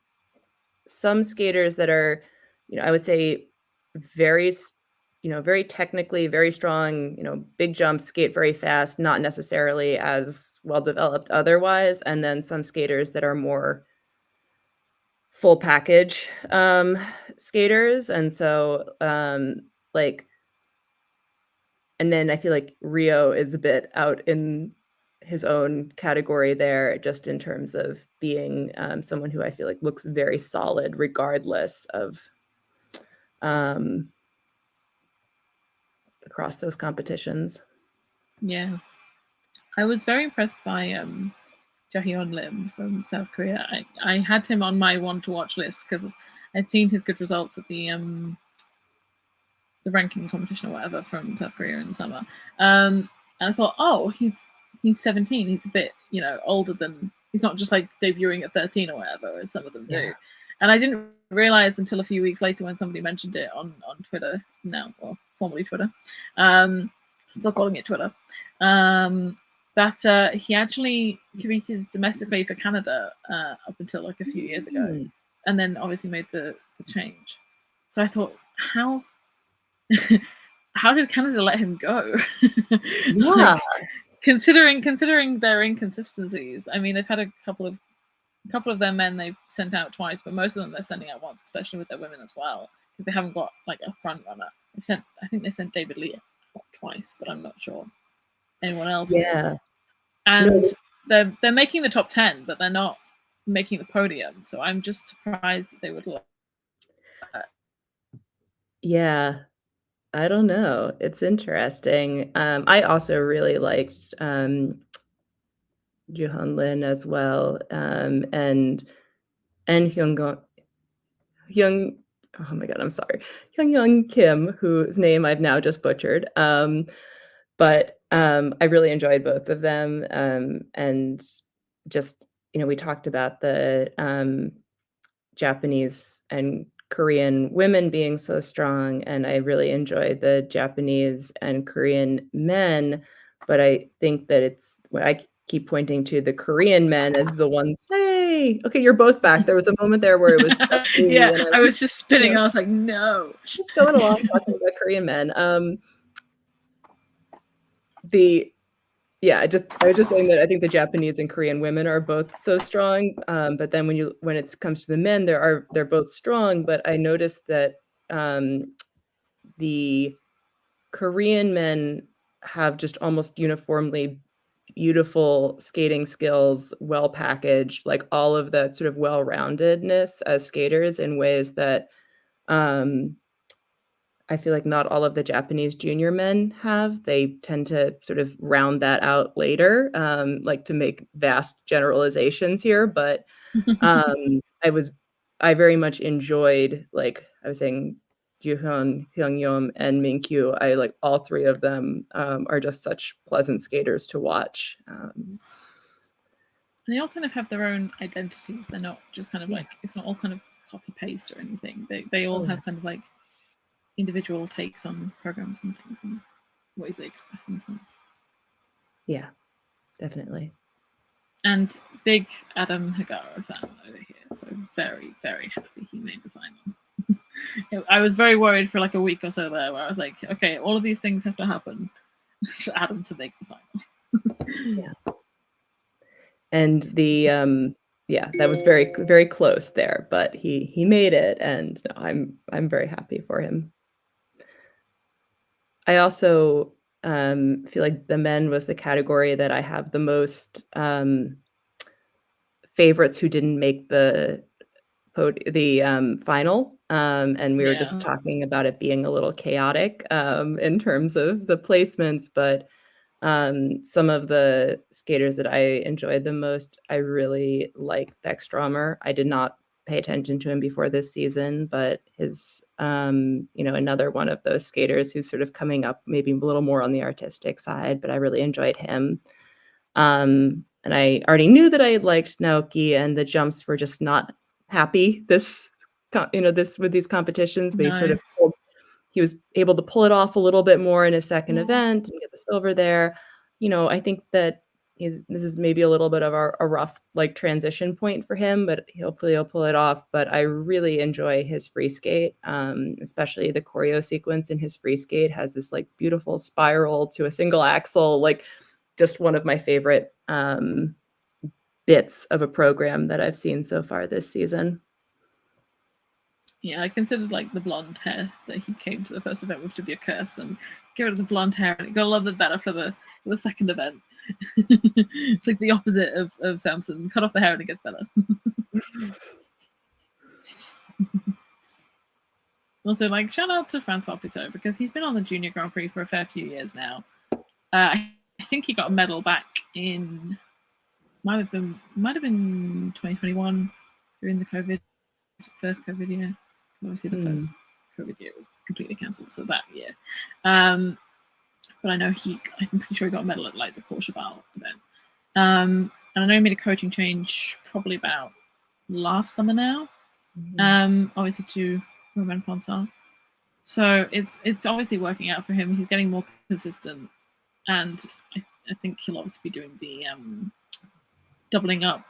some skaters that are, I would say very, very technically very strong, big jumps, skate very fast, not necessarily as well developed otherwise, and then some skaters that are more full package skaters. And so like, and then I feel like Rio is a bit out in his own category there, just in terms of being someone who I feel like looks very solid regardless of across those competitions. Yeah. I was very impressed by Jaehyun Lim from South Korea. I had him on my one to watch list because I'd seen his good results at the ranking competition or whatever from South Korea in the summer. And I thought, oh, he's 17. He's a bit, older than, he's not just like debuting at 13 or whatever, as some of them do. And I didn't realize until a few weeks later when somebody mentioned it on Twitter now, or formerly Twitter, still calling it Twitter, that he actually competed domestically for Canada up until like a few years ago, and then obviously made the change. So I thought, how did Canada let him go? Yeah. Like, considering their inconsistencies, I mean, they've had a couple of their men they've sent out twice, but most of them they're sending out once, especially with their women as well, because they haven't got like a front runner. I think they sent David Lee out twice, but I'm not sure anyone else. Yeah. And they're making the top 10, but they're not making the podium. So I'm just surprised that they would let that. Yeah. I don't know. It's interesting. I also really liked Joohwan Lin as well, and Hyung. Oh my God, I'm sorry, Hyung Kim, whose name I've now just butchered. But I really enjoyed both of them, and just we talked about the Japanese and Korean women being so strong, and I really enjoyed the Japanese and Korean men, but I think that I keep pointing to the Korean men as the ones, "Hey, okay, you're both back." There was a moment there where it was just me. Yeah, I was just spinning. I was like, no. Just going along talking about Korean men. I was just saying that I think the Japanese and Korean women are both so strong, but then when it comes to the men, they're both strong. But I noticed that the Korean men have just almost uniformly beautiful skating skills, well packaged, like all of that sort of well-roundedness as skaters in ways that I feel like not all of the Japanese junior men have. They tend to sort of round that out later, like to make vast generalizations here. But I very much enjoyed, like I was saying, Joohyun, Hyungyum, and Minkyu. I like all three of them are just such pleasant skaters to watch. They all kind of have their own identities. They're not just kind of like, it's not all kind of copy paste or anything. They all have kind of like individual takes on programs and things and ways they express themselves. Yeah, definitely. And big Adam Hagara fan over here, so very, very happy he made the final. I was very worried for like a week or so there, where I was like, okay, all of these things have to happen for Adam to make the final. Yeah. And that was very, very close there, but he made it, and no, I'm very happy for him. I also feel like the men was the category that I have the most favorites who didn't make the final, and we were just talking about it being a little chaotic in terms of the placements, but some of the skaters that I enjoyed the most, I really like Beckstromer. I did not pay attention to him before this season, but his, another one of those skaters who's sort of coming up maybe a little more on the artistic side, but I really enjoyed him. And I already knew that I liked Naoki, and the jumps were just not happy this with these competitions, but he was able to pull it off a little bit more in his second event and get the silver there. I think that this is maybe a little bit of a rough like transition point for him, but hopefully he'll pull it off. But I really enjoy his free skate, especially the choreo sequence in his free skate has this like beautiful spiral to a single axle, like just one of my favorite bits of a program that I've seen so far this season. Yeah, I considered like the blonde hair that he came to the first event with to be a curse, and get rid of the blonde hair, and it got a little bit better for the second event. It's like the opposite of Samson. Cut off the hair and it gets better. Also, like, shout out to Francois Pitot, because he's been on the Junior Grand Prix for a fair few years now. I think he got a medal back in might have been 2021 during the first COVID year. Obviously, the first COVID year was completely cancelled, so that year. But I know I'm pretty sure he got a medal at like the Courchevel event. And I know he made a coaching change probably about last summer now. Obviously to Romain Ponsard. So it's obviously working out for him. He's getting more consistent, and I think he'll obviously be doing the doubling up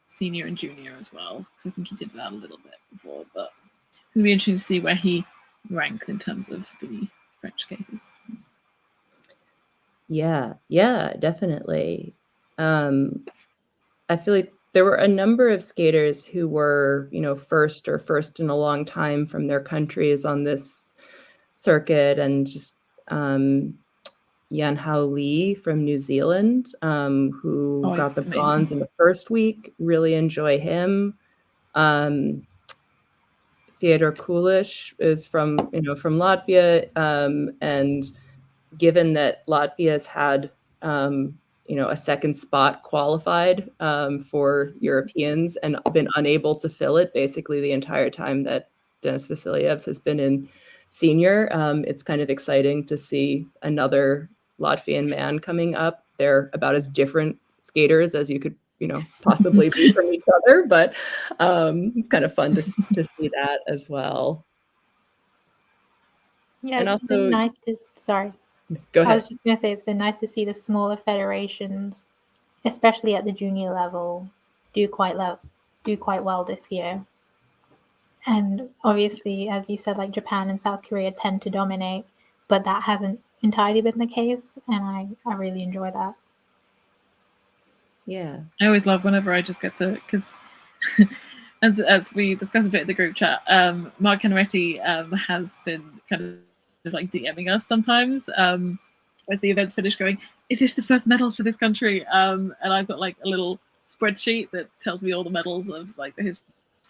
senior and junior as well, because I think he did that a little bit before. But it's going to be interesting to see where he ranks in terms of the French cases. Yeah, definitely. I feel like there were a number of skaters who were, first in a long time from their countries on this circuit, and just Yan Hao Lee from New Zealand, who got the bronze in the first week. Really enjoy him. Theodor Kulish is from Latvia, and given that Latvia's had a second spot qualified for Europeans and been unable to fill it basically the entire time that Denis Vasilyevs has been in senior, it's kind of exciting to see another Latvian man coming up. They're about as different skaters as you could possibly be from each other, but it's kind of fun to see that as well. Yeah, and it's also been nice to Go ahead. I was just going to say, it's been nice to see the smaller federations, especially at the junior level, do quite well this year. And obviously, as you said, like Japan and South Korea tend to dominate, but that hasn't entirely been the case, and I really enjoy that. Yeah, I always love whenever I just get to, because as we discussed a bit in the group chat, Mark Henretti has been kind of like DMing us sometimes as the event's finished, going, "Is this the first medal for this country?" And I've got like a little spreadsheet that tells me all the medals of like the history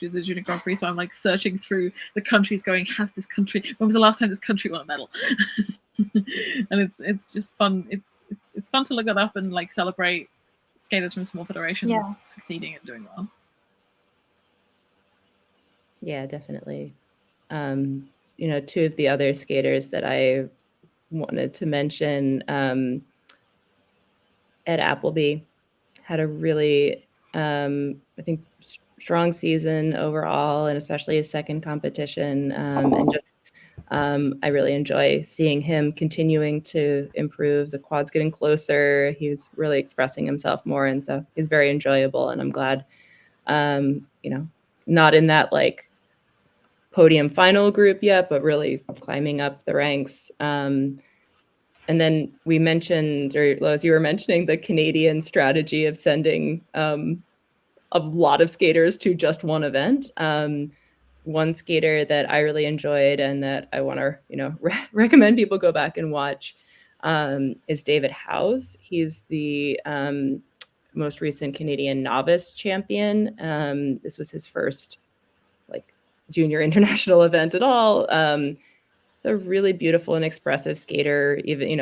of the Junior Grand Prix. So I'm like searching through the countries, going, "Has this country? When was the last time this country won a medal?" And it's just fun. It's fun to look that up and like celebrate skaters from small federations succeeding and doing well. Yeah, definitely. Two of the other skaters that I wanted to mention, Ed Appleby had a really, I think, strong season overall, and especially his second competition. And just, I really enjoy seeing him continuing to improve. The quad's getting closer. He's really expressing himself more, and so he's very enjoyable. And I'm glad, not in that like podium final group yet, but really climbing up the ranks. And then we mentioned, or Lois, you were mentioning the Canadian strategy of sending a lot of skaters to just one event. One skater that I really enjoyed and that I want to, recommend people go back and watch is David Howes. He's the most recent Canadian novice champion. This was his first junior international event at all. It's a really beautiful and expressive skater. Even,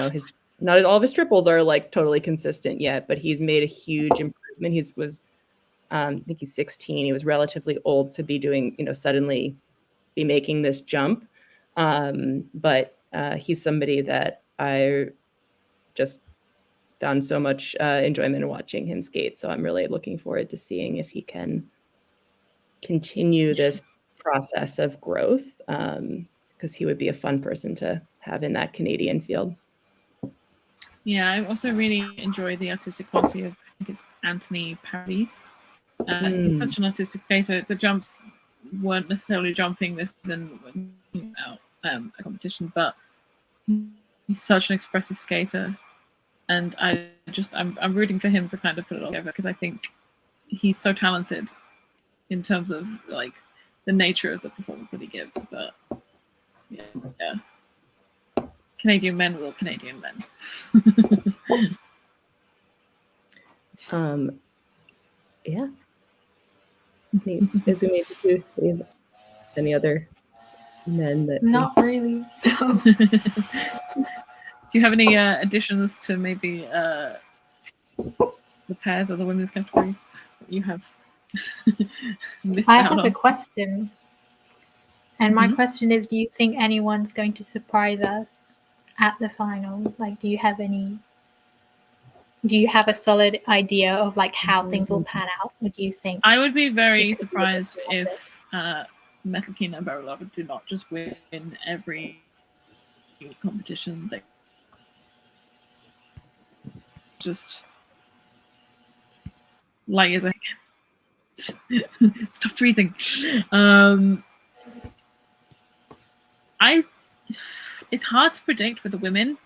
not all of his triples are like totally consistent yet, but he's made a huge improvement. I think he's 16. He was relatively old to be doing, suddenly be making this jump. But he's somebody that I just found so much enjoyment in watching him skate. So I'm really looking forward to seeing if he can continue this process of growth, because he would be a fun person to have in that Canadian field. Yeah, I also really enjoy the artistic quality of, I think it's Anthony Paris. He's such an artistic skater. The jumps weren't necessarily jumping this season out a competition, but he's such an expressive skater, and I'm rooting for him to kind of put it all together, because I think he's so talented in terms of like the nature of the performance that he gives. But yeah. Canadian men will Canadian men. Yeah. Izumi, did you have any other men that? Not really. No. Do you have any additions to maybe the pairs of the women's categories that you have missed I out have on? a question. And my question is, do you think anyone's going to surprise us at the final? Like, do you have a solid idea of like how things will pan out? Or do you think I would be very surprised if Metalkina and Barilova do not just win every competition. They just light as a stop freezing. It's hard to predict with the women,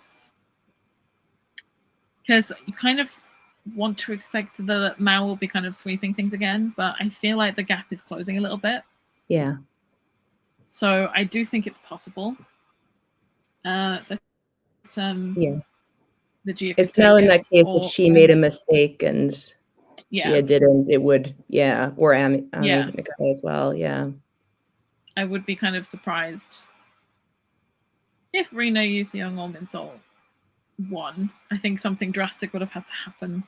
because you kind of want to expect that Mao will be kind of sweeping things again, but I feel like the gap is closing a little bit. Yeah. So I do think it's possible. Yeah. The Gia it's now in that case, if she made a mistake and Gia didn't, it would, or Amy as well. Yeah. I would be kind of surprised if Rena, Yuseong, or Minsol won. I think something drastic would have had to happen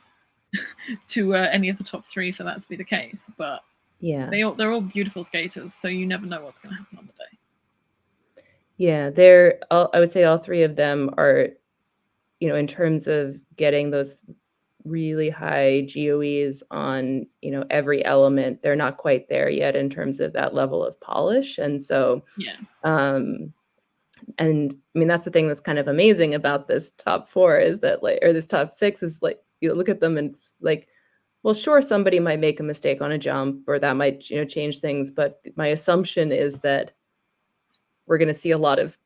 to any of the top three for that to be the case. But yeah, they're all beautiful skaters, so you never know what's going to happen on the day. Yeah, I would say all three of them are, in terms of getting those really high GOEs on, every element, they're not quite there yet in terms of that level of polish. And so, and I mean, that's the thing that's kind of amazing about this top four is that or this top six is you look at them and it's like, well, sure, somebody might make a mistake on a jump or that might, change things. But my assumption is that we're going to see a lot of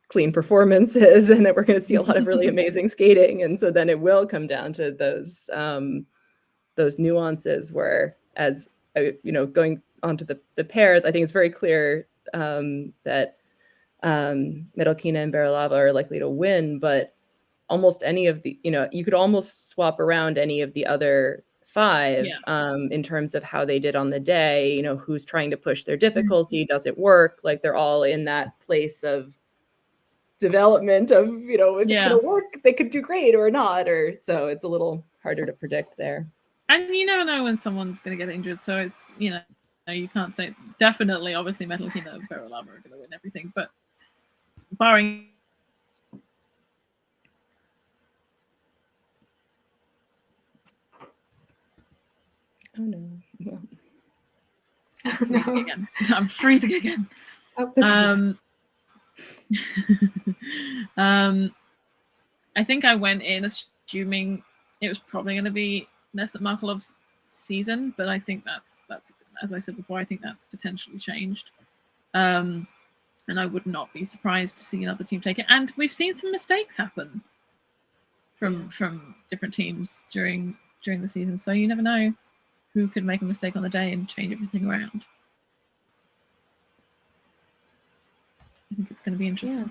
clean performances and that we're going to see a lot of really amazing skating. And so then it will come down to those nuances where, as going on to the pairs, I think it's very clear that Metalkina and Barilova are likely to win, but almost any of the, you could almost swap around any of the other five in terms of how they did on the day, who's trying to push their difficulty, does it work? Like they're all in that place of development of, if it's going to work, they could do great or not, so it's a little harder to predict there. And you never know when someone's going to get injured, so it's, you can't say definitely, obviously Metalkina and Barilova are going to win everything, but barring freezing again. I'm freezing again. I think I went in assuming it was probably going to be Nessa Markelov's season, but I think that's as I said before, I think that's potentially changed. And I would not be surprised to see another team take it. And we've seen some mistakes happen from different teams during the season, so you never know who could make a mistake on the day and change everything around. I think it's going to be interesting. Yeah.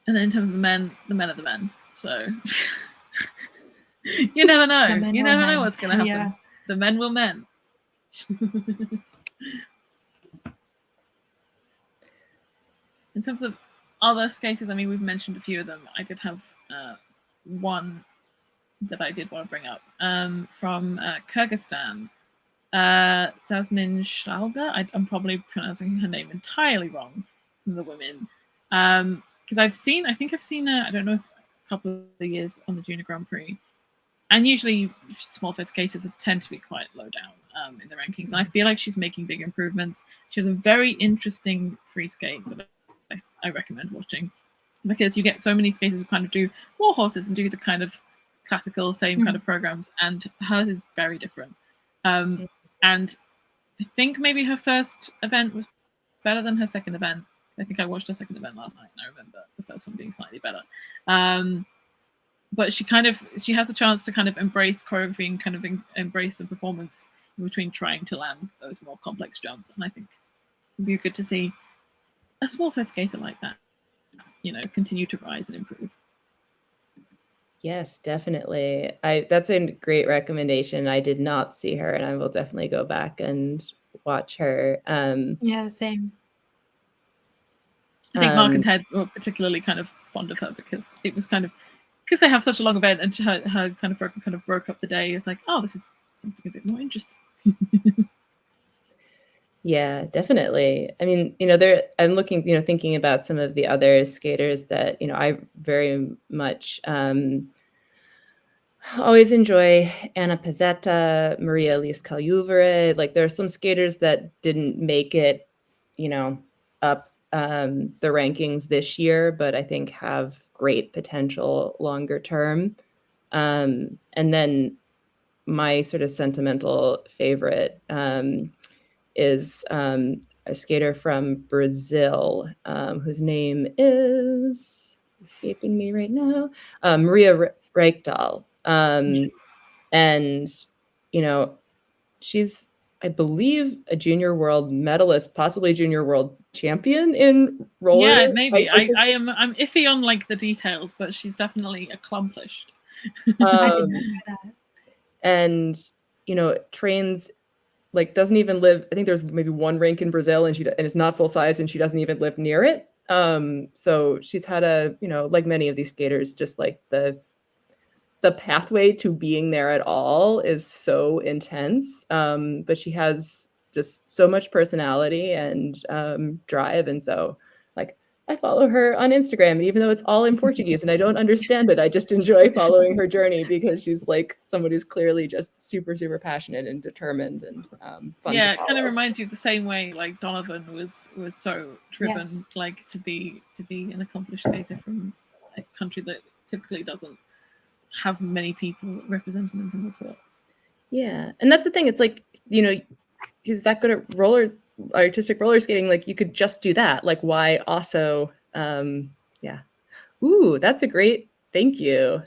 And then in terms of the men are the men. So you never know. You never know what's going to happen. Yeah. The men will men. In terms of other skaters, I mean, we've mentioned a few of them. I did have one that I did want to bring up from Kyrgyzstan, Sazmin Shalga. I'm probably pronouncing her name entirely wrong from the women. Because I think I've seen her, I don't know, a couple of years on the Junior Grand Prix. And usually small fit skaters tend to be quite low down in the rankings. And I feel like she's making big improvements. She has a very interesting free skate that I recommend watching. because you get so many skaters who kind of do war horses and do the kind of classical same kind of programs, and hers is very different. And I think maybe her first event was better than her second event. I think I watched her second event last night, and I remember the first one being slightly better. But she has a chance to kind of embrace choreography and kind of embrace the performance in between trying to land those more complex jumps. And I think it'd be good to see a small fed skater like that, continue to rise and improve. Yes, definitely. That's a great recommendation. I did not see her, and I will definitely go back and watch her. Yeah, same. I think Mark and Ted were particularly kind of fond of her because it was kind of because they have such a long event, and her kind of broke up the day. It's like, oh, this is something a bit more interesting. Yeah, definitely. I mean, I'm looking, thinking about some of the other skaters that, I very much always enjoy. Anna Pezzetta, Maria Elise Caljuvere. Like, there are some skaters that didn't make it, up the rankings this year, but I think have great potential longer term. And then my sort of sentimental favorite is a skater from Brazil, whose name is escaping me right now, Maria Reikdahl. Yes. And, she's, I believe, a junior world medalist, possibly junior world champion in roller. Yeah, maybe. I'm iffy on like the details, but she's definitely accomplished. I didn't know that. And, trains, like, doesn't even live, I think there's maybe one rink in Brazil, and it's not full size, and she doesn't even live near it. So she's had like many of these skaters, just like the pathway to being there at all is so intense. But she has just so much personality and drive. And so, like, I follow her on Instagram, and even though it's all in Portuguese and I don't understand it, I just enjoy following her journey because she's like somebody who's clearly just super, super passionate and determined and fun. Yeah, it kind of reminds you of the same way like Donovan was so driven, Yes. like to be an accomplished skater from a country that typically doesn't have many people representing them from the sport. Yeah, and that's the thing. It's like, he's that good at artistic roller skating. Like, you could just do that. Like, why also? Yeah. Ooh, that's a great. Thank you.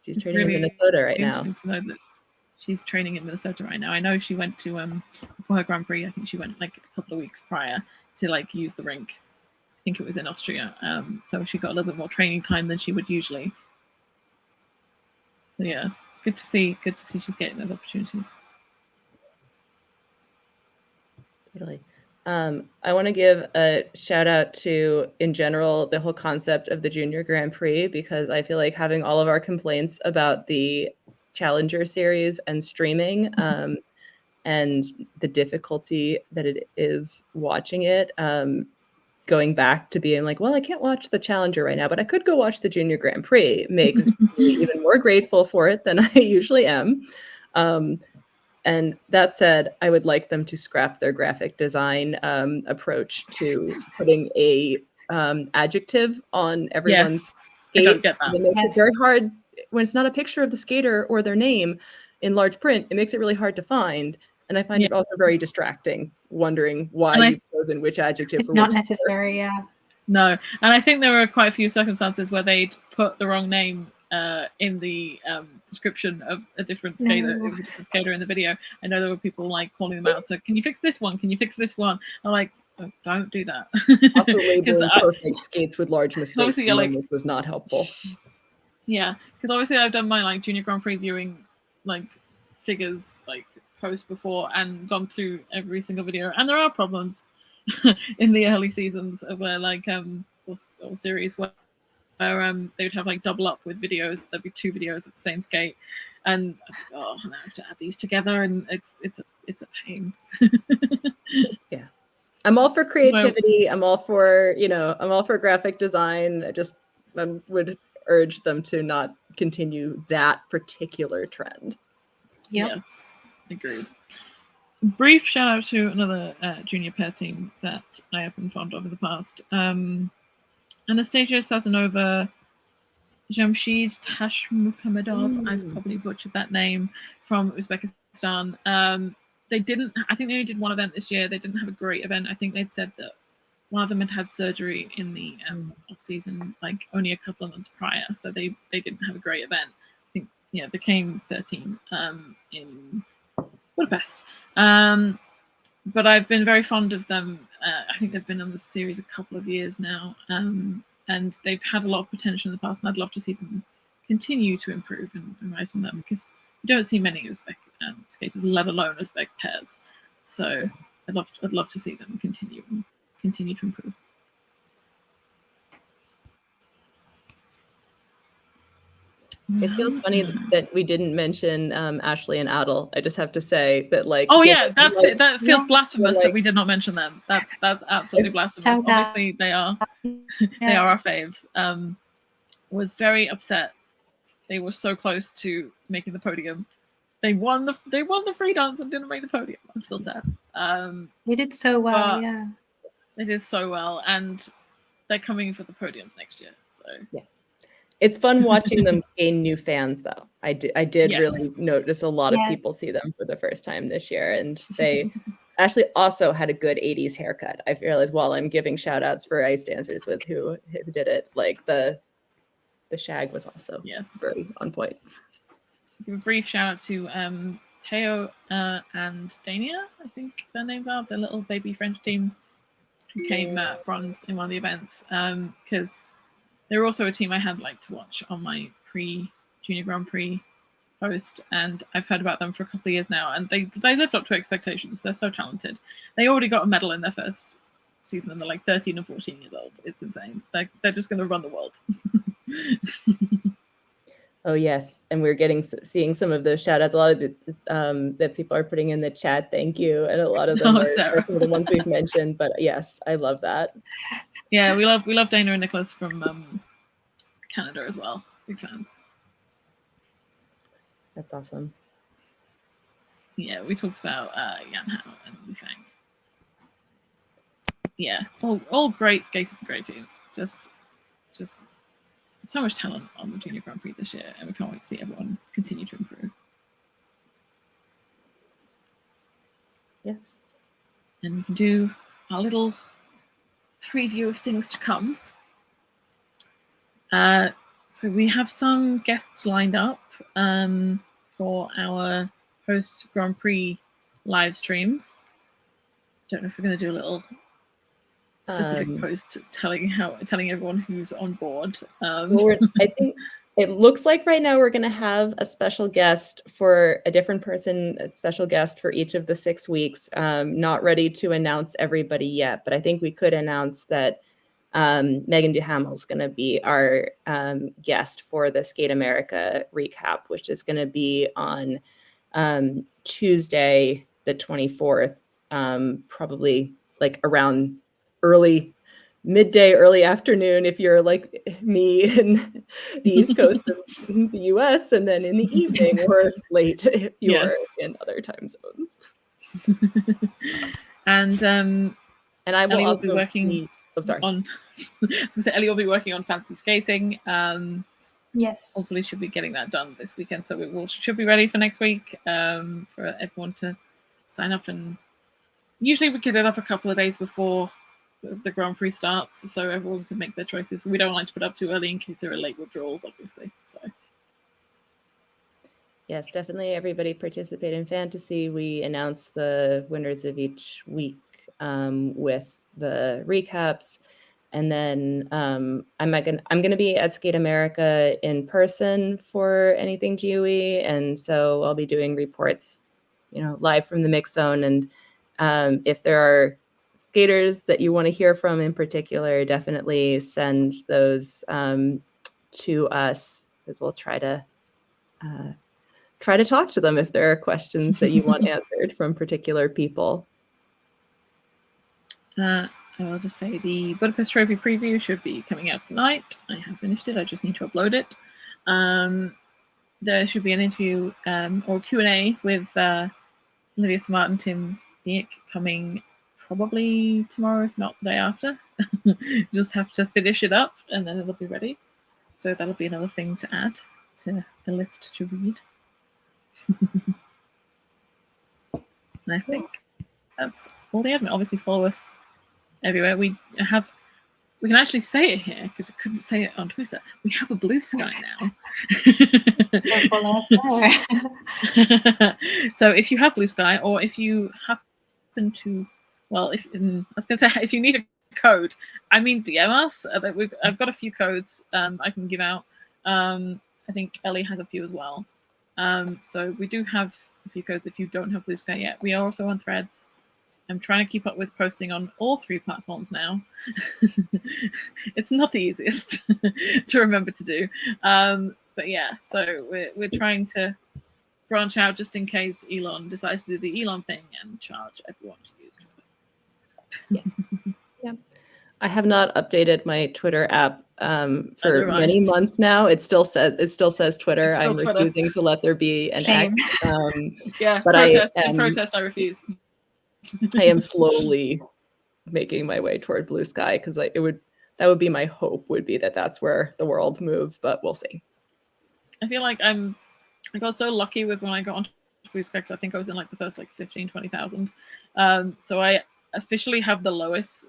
She's training in Minnesota right now. Interesting to know that she's training in Minnesota right now. I know she went to for her Grand Prix. I think she went like a couple of weeks prior to like use the rink. I think it was in Austria. So she got a little bit more training time than she would usually. So yeah, it's good to see she's getting those opportunities. Totally. I want to give a shout out to, in general, the whole concept of the Junior Grand Prix, because I feel like having all of our complaints about the Challenger series and streaming and the difficulty that it is watching it, going back to being like, well, I can't watch the Challenger right now, but I could go watch the Junior Grand Prix, make me even more grateful for it than I usually am. And that said, I would like them to scrap their graphic design approach to putting a adjective on everyone's skate. I don't get that. It makes it very hard when it's not a picture of the skater or their name in large print. It makes it really hard to find. And I find it also very distracting, wondering why you've chosen which adjective. It's not necessary, yeah. No, and I think there were quite a few circumstances where they'd put the wrong name in the description of a different skater. It was a different skater in the video. I know there were people like calling them out. So, can you fix this one? Can you fix this one? I'm like, oh, don't do that. Also, labeling perfect skates with large mistakes which was not helpful. Yeah, because obviously I've done my like Junior Grand Prix viewing like figures like post before and gone through every single video, and there are problems in the early seasons where like or series where they would have like double up with videos. There'd be two videos of the same skate, and I have to add these together, and it's a pain. Yeah, I'm all for creativity. I'm all for I'm all for graphic design. I would urge them to not continue that particular trend. Yep. Yes, agreed. Brief shout out to another junior pair team that I have been fond of in the past. Anastasia Sazonova, Jamshid Tashmuhamedov, I've probably butchered that name, from Uzbekistan. They didn't, I think they only did one event this year. They didn't have a great event. I think they'd said that one of them had surgery in the off season, like only a couple of months prior. So they didn't have a great event. I think, yeah, they came 13 in Budapest. But I've been very fond of them. I think they've been on the series a couple of years now. And they've had a lot of potential in the past, and I'd love to see them continue to improve and rise from that, because you don't see many Uzbek skaters, let alone Uzbek pairs. So I'd love to see them continue to improve. It feels funny that we didn't mention Ashley and Adel. I just have to say that, like, oh yeah, that's it. That feels blasphemous that we did not mention them. That's absolutely blasphemous. Obviously, they are they are our faves. Was very upset. They were so close to making the podium. They won the free dance and didn't make the podium. I'm still sad. They did so well. Yeah, they did so well, and they're coming for the podiums next year. So yeah. It's fun watching them gain new fans, though. I did really notice a lot of people see them for the first time this year, and they actually also had a good 80s haircut. I realized while I'm giving shout outs for ice dancers with who did it, like the shag was also very on point. Give a brief shout out to Teo and Dania, I think their names are, the little baby French team who came bronze in one of the events, because they were also a team I had liked to watch on my pre-Junior Grand Prix post, and I've heard about them for a couple of years now, and they lived up to expectations. They're so talented. They already got a medal in their first season, and they're like 13 and 14 years old. It's insane. They're just going to run the world. Oh yes, and we're seeing some of those shout outs. A lot of the that people are putting in the chat. Thank you, and a lot of them are some of the ones we've mentioned. But yes, I love that. Yeah, we love Dana and Nicholas from Canada as well. Big fans. That's awesome. Yeah, we talked about Yan Hao and Lu Fang. Yeah, all great skaters and great teams. Just so much talent on the Junior Grand Prix this year, and we can't wait to see everyone continue to improve. Yes. And we can do our little preview of things to come. So we have some guests lined up for our post Grand Prix live streams. Don't know if we're going to do a little specific post telling everyone who's on board. I think it looks like right now we're going to have a special guest for a different person, a special guest for each of the 6 weeks. Not ready to announce everybody yet, but I think we could announce that Megan Duhamel is going to be our guest for the Skate America recap, which is going to be on Tuesday, the 24th, probably like around midday, early afternoon if you're like me in the East Coast of the US, and then in the evening or late if you're in other time zones. And I will Ellie also be working on Ellie will be working on fancy skating. Yes. Hopefully she'll be getting that done this weekend, so it should be ready for next week for everyone to sign up. And usually we get it up a couple of days before the Grand Prix starts, so everyone can make their choices. We don't like to put up too early in case there are late withdrawals, obviously. So yes, definitely everybody participate in fantasy. We announce the winners of each week with the recaps, and then I'm going to be at Skate America in person for anything GUE, and so I'll be doing reports, live from the mix zone. And if there are skaters that you want to hear from in particular, definitely send those to us, because we'll try to talk to them if there are questions that you want answered from particular people. I will just say the Budapest Trophy preview should be coming out tonight. I have finished it. I just need to upload it. There should be an interview or Q&A with Olivia Smart and Tim Dieck coming probably tomorrow, if not the day after. Just have to finish it up and then it'll be ready. So that'll be another thing to add to the list to read. And I think that's all the admin. Obviously, follow us everywhere. We can actually say it here because we couldn't say it on Twitter. We have a Blue Sky now. So if you have Blue Sky, or if you happen to, well, I was going to say, if you need a code, I mean, DM us. I've got a few codes I can give out. I think Ellie has a few as well. So we do have a few codes if you don't have Blue Sky yet. We are also on Threads. I'm trying to keep up with posting on all 3 platforms now. It's not the easiest to remember to do. But yeah, so we're trying to branch out just in case Elon decides to do the Elon thing and charge everyone to use Twitter. Yeah. I have not updated my Twitter app for many months now. It still says Twitter. I'm refusing to let there be an X. Yeah, but protest, I refuse. I am slowly making my way toward Blue Sky because that would be my hope, would be that's where the world moves, but we'll see. I feel like I got so lucky with when I got on Blue Sky because I think I was in like the first 15, 20,000. So I officially have the Lois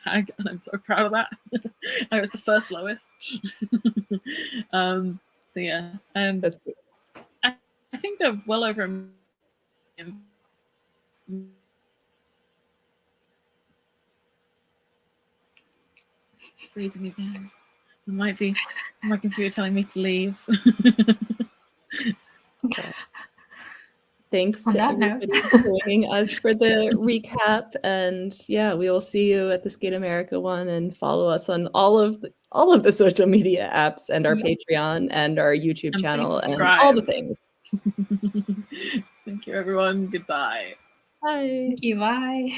tag, and I'm so proud of that. I was the first Lois. So yeah, that's good. I think they're well over a million. Freezing again. It might be my computer telling me to leave. Thanks to everybody for joining us for the recap, and yeah, we will see you at the Skate America one, and follow us on all of the social media apps, and our Patreon and our YouTube channel, and all the things. Thank you, everyone. Goodbye. Bye. Thank you. Bye.